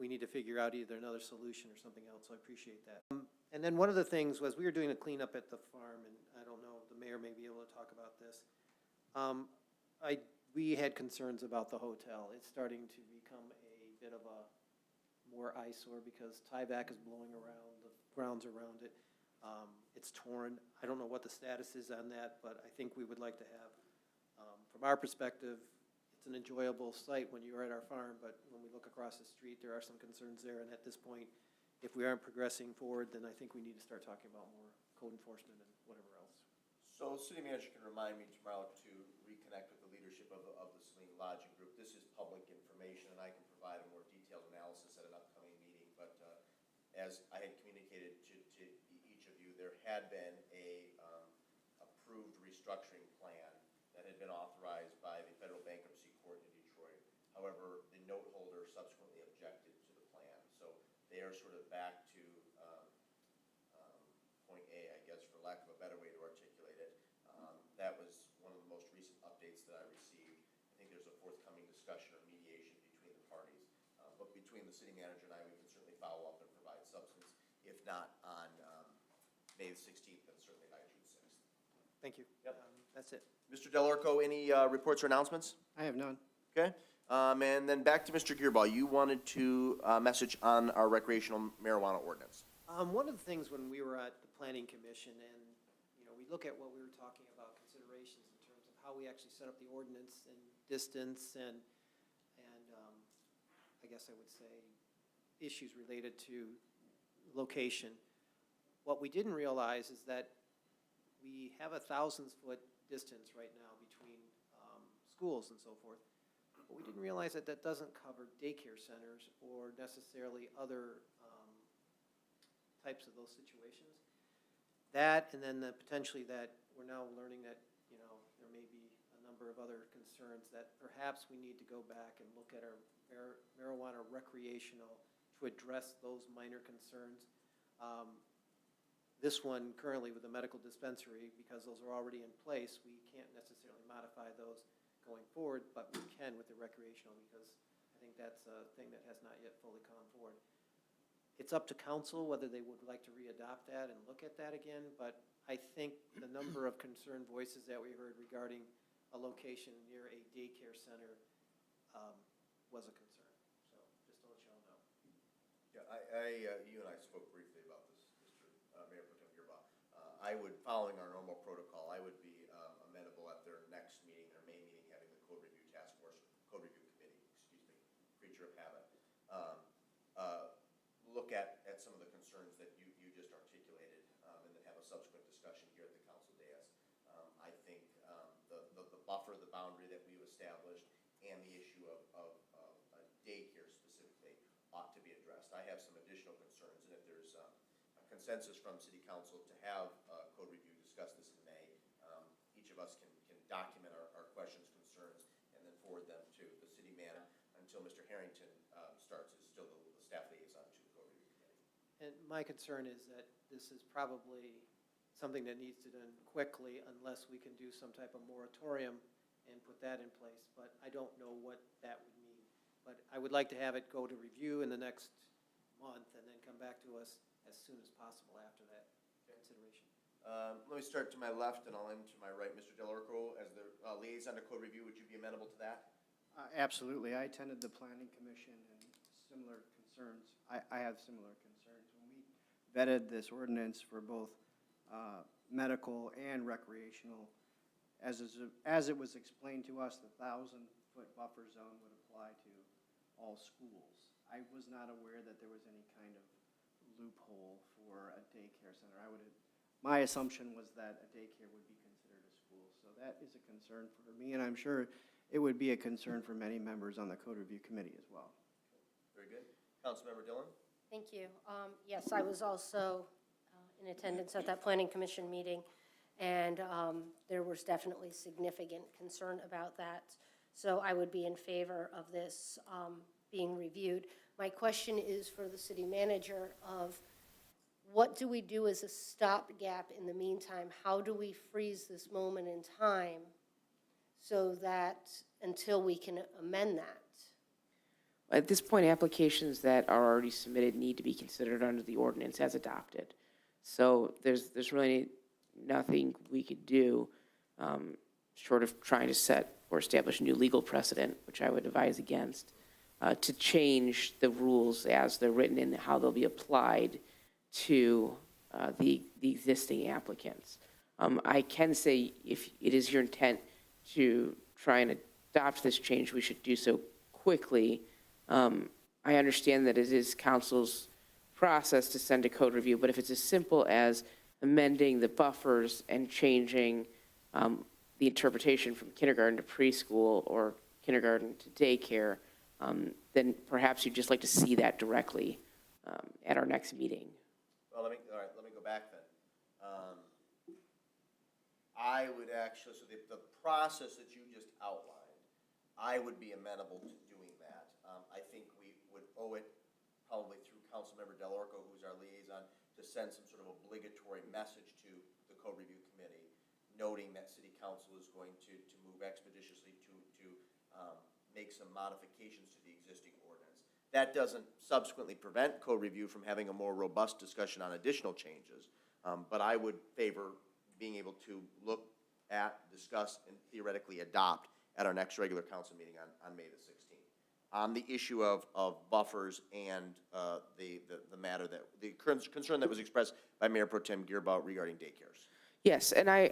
we need to figure out either another solution or something else, so I appreciate that. And then one of the things was, we were doing a cleanup at the farm, and I don't know, the mayor may be able to talk about this. We had concerns about the hotel. It's starting to become a bit of a more eyesore because tieback is blowing around, the grounds around it. It's torn. I don't know what the status is on that, but I think we would like to have, from our perspective, it's an enjoyable site when you're at our farm, but when we look across the street, there are some concerns there, and at this point, if we aren't progressing forward, then I think we need to start talking about more code enforcement and whatever else. So city manager can remind me tomorrow to reconnect with the leadership of the Saline Lodging Group. This is public information, and I can provide a more detailed analysis at an upcoming meeting. But as I had communicated to each of you, there had been a approved restructuring plan that had been authorized by the federal bankruptcy court in Detroit. However, the note holder subsequently objected to the plan. So they are sort of back to point A, I guess, for lack of a better way to articulate it. That was one of the most recent updates that I received. I think there's a forthcoming discussion or mediation between the parties. But between the city manager and I, we can certainly follow up and provide substance, if not on May the 16th, then certainly by June 6th. Thank you. Yep. That's it. Mr. Delorco, any reports or announcements? I have none. Okay. And then back to Mr. Gearbaugh. You wanted to message on our recreational marijuana ordinance. One of the things when we were at the planning commission and, we look at what we were talking about, considerations in terms of how we actually set up the ordinance and distance and I guess I would say issues related to location. What we didn't realize is that we have a 1,000-foot distance right now between schools and so forth. But we didn't realize that that doesn't cover daycare centers or necessarily other types of those situations. That, and then potentially that we're now learning that, there may be a number of other concerns that perhaps we need to go back and look at our marijuana recreational to address those minor concerns. This one currently with the medical dispensary, because those are already in place, we can't necessarily modify those going forward, but we can with the recreational because I think that's a thing that has not yet fully come forward. It's up to council whether they would like to re-adopt that and look at that again, but I think the number of concerned voices that we heard regarding a location near a daycare center was a concern. So just to let y'all know. Yeah, you and I spoke briefly about this, Mr. Mayor Pro Tem Gearbaugh. I would, following our normal protocol, I would be amenable at their next meeting, their May meeting, having the code review task force, code review committee, creature of habit, look at some of the concerns that you just articulated, and then have a subsequent discussion here at the council dais. I think the buffer, the boundary that we've established, and the issue of daycare specifically ought to be addressed. I have some additional concerns, and if there's a consensus from City Council to have code review discuss this in May, each of us can document our questions, concerns, and then forward them to the city manager until Mr. Harrington starts as still the staff liaison to the code review committee. And my concern is that this is probably something that needs to be done quickly unless we can do some type of moratorium and put that in place, but I don't know what that would mean. But I would like to have it go to review in the next month and then come back to us as soon as possible after that consideration. Let me start to my left and I'll end to my right. Mr. Delorco, as the liaison to code review, would you be amenable to that? Absolutely. I attended the planning commission and similar concerns. I have similar concerns. When we vetted this ordinance for both medical and recreational, as it was explained to us, the 1,000-foot buffer zone would apply to all schools. I was not aware that there was any kind of loophole for a daycare center. My assumption was that a daycare would be considered a school. So that is a concern for me, and I'm sure it would be a concern for many members on the code review committee as well. Very good. Councilmember Dillon? Thank you. Yes, I was also in attendance at that planning commission meeting, and there was definitely significant concern about that. So I would be in favor of this being reviewed. My question is for the city manager of what do we do as a stopgap in the meantime? How do we freeze this moment in time so that until we can amend that? At this point, applications that are already submitted need to be considered under the ordinance as adopted. So there's really nothing we could do short of trying to set or establish a new legal precedent, which I would advise against, to change the rules as they're written and how they'll be applied to the existing applicants. I can say if it is your intent to try and adopt this change, we should do so quickly. I understand that it is council's process to send a code review, but if it's as simple as amending the buffers and changing the interpretation from kindergarten to preschool or kindergarten to daycare, then perhaps you'd just like to see that directly at our next meeting. Well, let me go back then. I would actually, so the process that you just outlined, I would be amenable to doing that. I think we would owe it probably through Councilmember Delorco, who's our liaison, to send some sort of obligatory message to the code review committee, noting that city council is going to move expeditiously to make some modifications to the existing ordinance. That doesn't subsequently prevent code review from having a more robust discussion on additional changes, but I would favor being able to look at, discuss, and theoretically adopt at our next regular council meeting on May the 16th. On the issue of buffers and the matter that, the concern that was expressed by Mayor Pro Tem Gearbaugh regarding daycares. Yes, and I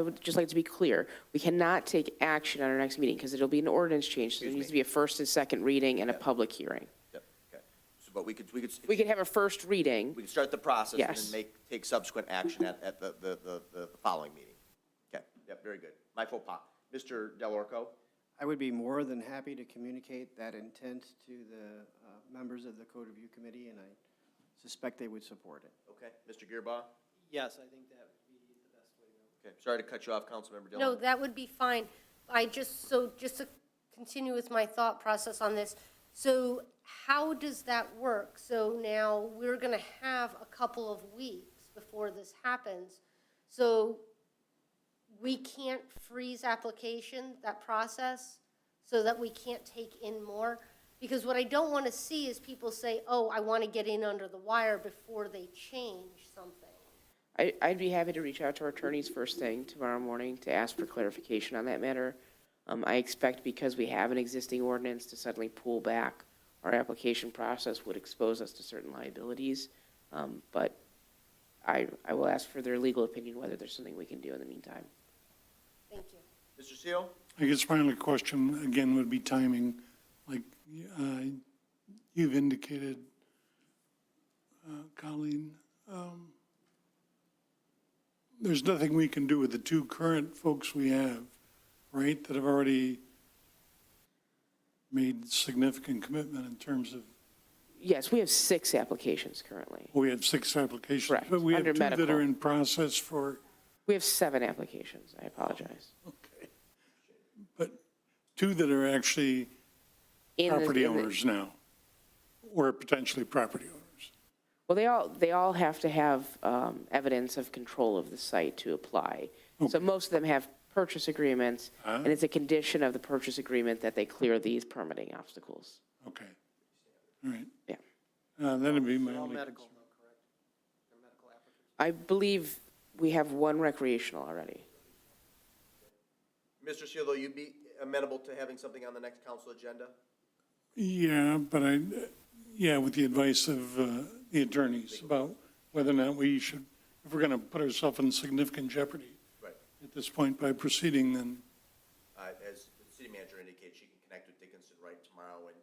would just like to be clear. We cannot take action on our next meeting because it'll be an ordinance change, so there needs to be a first and second reading and a public hearing. Yep, okay. So, but we could have a first reading. We could start the process and Yes. then take subsequent action at the following meeting. Okay, yep, very good. My faux pas. Mr. Delorco? I would be more than happy to communicate that intent to the members of the code review committee, and I suspect they would support it. Okay, Mr. Gearbaugh? Yes, I think that would be the best way to go. Okay, sorry to cut you off, Councilmember Dillon. No, that would be fine. Just to continue with my thought process on this, so how does that work? So now we're going to have a couple of weeks before this happens. So we can't freeze application, that process, so that we can't take in more? Because what I don't want to see is people say, oh, I want to get in under the wire before they change something. I'd be happy to reach out to our attorneys first thing tomorrow morning to ask for clarification on that matter. I expect because we have an existing ordinance to suddenly pull back our application process would expose us to certain liabilities. But I will ask for their legal opinion whether there's something we can do in the meantime. Thank you. Mr. Seal? I guess my only question, again, would be timing. Like you've indicated, Colleen, there's nothing we can do with the two current folks we have, right, that have already made significant commitment in terms of, Yes, we have 6 applications currently. we had 6 applications. Correct, But we have under 2 that medical. are in process for, We have 7 applications. I apologize. okay. But 2 that are actually property owners now, or potentially property owners. Well, they all have to have evidence of control of the site to apply. So most of them have purchase agreements, and it's a condition of the purchase agreement that they clear these permitting obstacles. Okay. All right. Yeah. That'd be my All only medical, concern. though, correct? They're medical applicants. I believe we have one recreational already. Mr. Seal, though, you'd be amenable to having something on the next council agenda? Yeah, but with the advice of the attorneys about whether or not we should, if we're going to put ourselves in significant jeopardy Right. at this point by proceeding, then, As the city manager indicated, she can connect with Dickinson Wright tomorrow and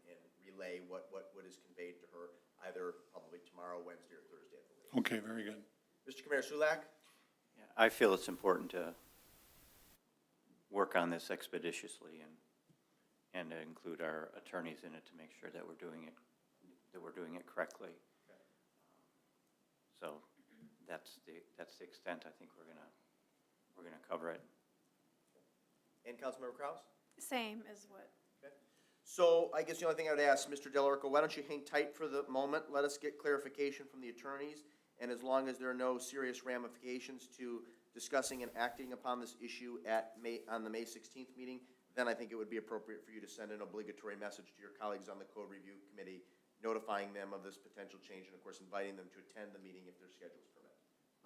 relay what is conveyed to her, either probably tomorrow, Wednesday, or Thursday at the latest. okay, very good. Mr. Kamara Sulak? Yeah, I feel it's important to work on this expeditiously and to include our attorneys in it to make sure that we're doing it correctly. So that's the extent I think we're gonna cover it. And Councilmember Kraus? Same as what, So I guess the only thing I would ask, Mr. Delarico, why don't you hang tight for the moment? Let us get clarification from the attorneys, and as long as there are no serious ramifications to discussing and acting upon this issue on the May 16th meeting, then I think it would be appropriate for you to send an obligatory message to your colleagues on the Code Review Committee, notifying them of this potential change, and of course, inviting them to attend the meeting if their schedules permit.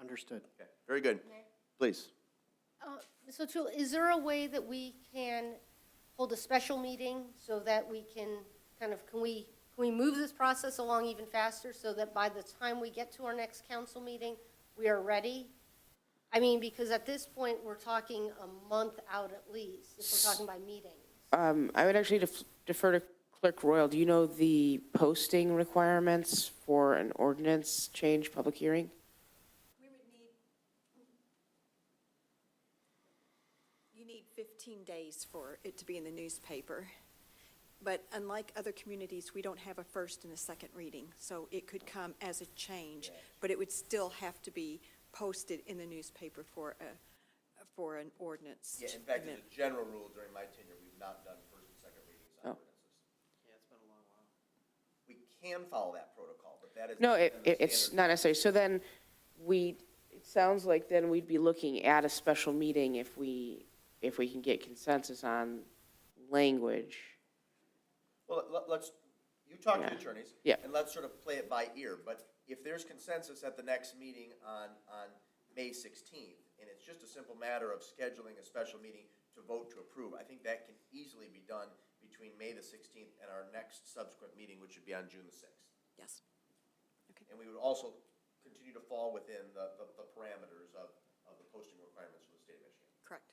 Understood. Okay, very good. Please. Ms. O'Toole, is there a way that we can hold a special meeting so that we can can we move this process along even faster so that by the time we get to our next council meeting, we are ready? I mean, because at this point, we're talking a month out at least, if we're talking by meetings. I would actually defer to Clerk Royal. Do you know the posting requirements for an ordinance change public hearing? We would you need 15 days for it to be in the newspaper. But unlike other communities, we don't have a first and a second reading, so it could come as a change, but it would still have to be posted in the newspaper for an ordinance. Yeah, in fact, as a general rule, during my tenure, we've not done first and second readings on ordinances. Yeah, it's been a long while. We can follow that protocol, but that is. No, the it's standard. not necessary. So then it sounds like then we'd be looking at a special meeting if we can get consensus on language. Well, let's, you talk to the Yeah. attorneys. Yeah. And let's sort of play it by ear, but if there's consensus at the next meeting on May 16th, and it's just a simple matter of scheduling a special meeting to vote to approve, I think that can easily be done between May the 16th and our next subsequent meeting, which would be on June the 6th. Yes. And we would also continue to fall within the parameters of the posting requirements for the state of Michigan. Correct.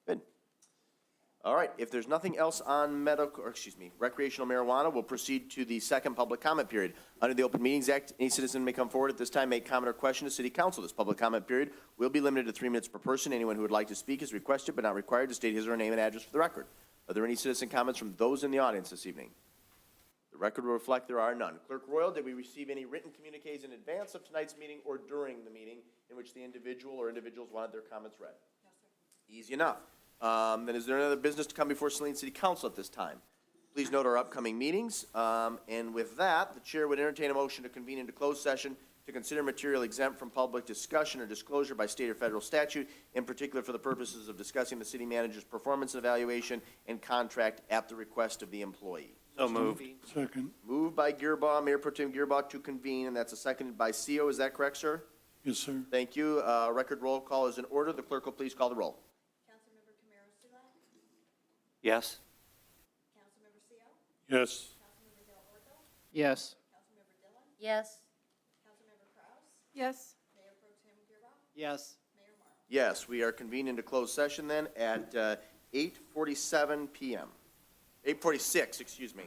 Good. All right, if there's nothing else on recreational marijuana, we'll proceed to the second public comment period. Under the Open Meetings Act, any citizen may come forward at this time, make comment or question to City Council. This public comment period will be limited to 3 minutes per person. Anyone who would like to speak is requested but not required to state his or her name and address for the record. Are there any citizen comments from those in the audience this evening? The record will reflect there are none. Clerk Royal, did we receive any written communiques in advance of tonight's meeting or during the meeting in which the individual or individuals wanted their comments read? No, sir. Easy enough. Then is there any other business to come before Saline City Council at this time? Please note our upcoming meetings. And with that, the chair would entertain a motion to convene into closed session to consider material exempt from public discussion or disclosure by state or federal statute, in particular for the purposes of discussing the city manager's performance and evaluation and contract at the request of the employee. So moved. Second. Moved by Gearbaugh, Mayor Pro Tem Gearbaugh to convene, and that's a seconded by CO. Is that correct, sir? Yes, sir. Thank you. Record roll call is in order. The clerk will please call the roll. Councilmember Camaro Sulak? Yes? Councilmember Seal? Yes. Councilmember Del Orto? Yes. Councilmember Dillon? Yes? Councilmember Kraus? yes? Mayor Pro Tem Girbach? Yes. Mayor Marl? Yes, we are convened into closed session then at 8:47 PM. 8:46, excuse me.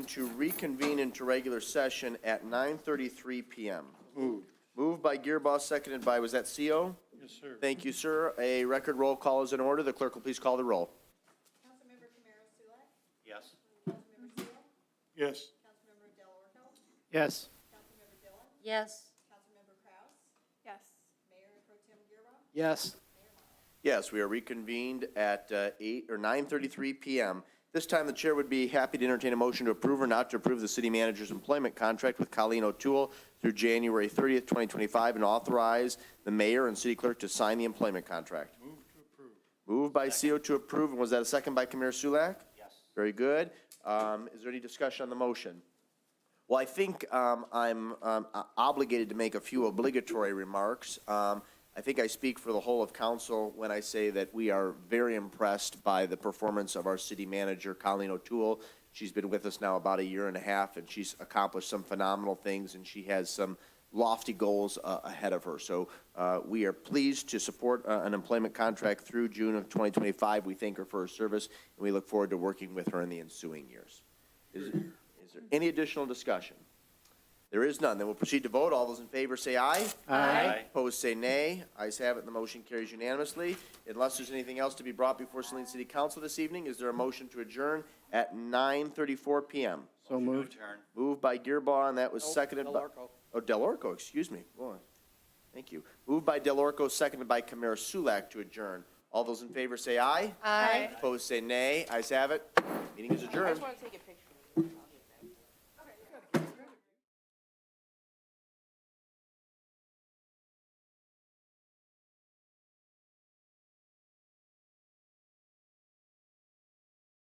to reconvene into regular session at 9:33 PM. Moved by Gearboss, seconded by, was that CO? Yes, sir. Thank you, sir. A record roll call is in order. The clerk will please call the roll. Councilmember Camaro-Sulak? Yes. Councilmember Seal? Yes. Councilmember Delorco? Yes. Councilmember Dillon? Yes. Councilmember Kraus? Yes. Mayor Pro Tem Girbach? Yes. Yes, we are reconvened at 9:33 PM. This time, the chair would be happy to entertain a motion to approve or not to approve the city manager's employment contract with Colleen O'Toole through January 30th, 2025, and authorize the mayor and city clerk to sign the employment contract. Move to approve. Moved by CO to approve, and was that a second by Kamir Sulak? Yes. Very good. Is there any discussion on the motion? Well, I think I'm obligated to make a few obligatory remarks. I think I speak for the whole of council when I say that we are very impressed by the performance of our city manager, Colleen O'Toole. She's been with us now about a year and a half, and she's accomplished some phenomenal things, and she has some lofty goals ahead of her. So we are pleased to support an employment contract through June of 2025. We thank her for her service, and we look forward to working with her in the ensuing years. Is there any additional discussion? There is none. Then we'll proceed to vote. All those in favor say aye. Aye. Opposed say nay. Ayes have it, and the motion carries unanimously. Unless there's anything else to be brought before Saline City Council this evening, is there a motion to adjourn at 9:34 PM? So moved. Moved by Gearbaugh, and that was seconded by... Delorco, excuse me. Boy, thank you. Moved by Delorco, seconded by Kamara Sulak to adjourn. All those in favor say aye. Aye. Opposed say nay. Ayes have it. Meeting is I adjourned. just want to take a picture.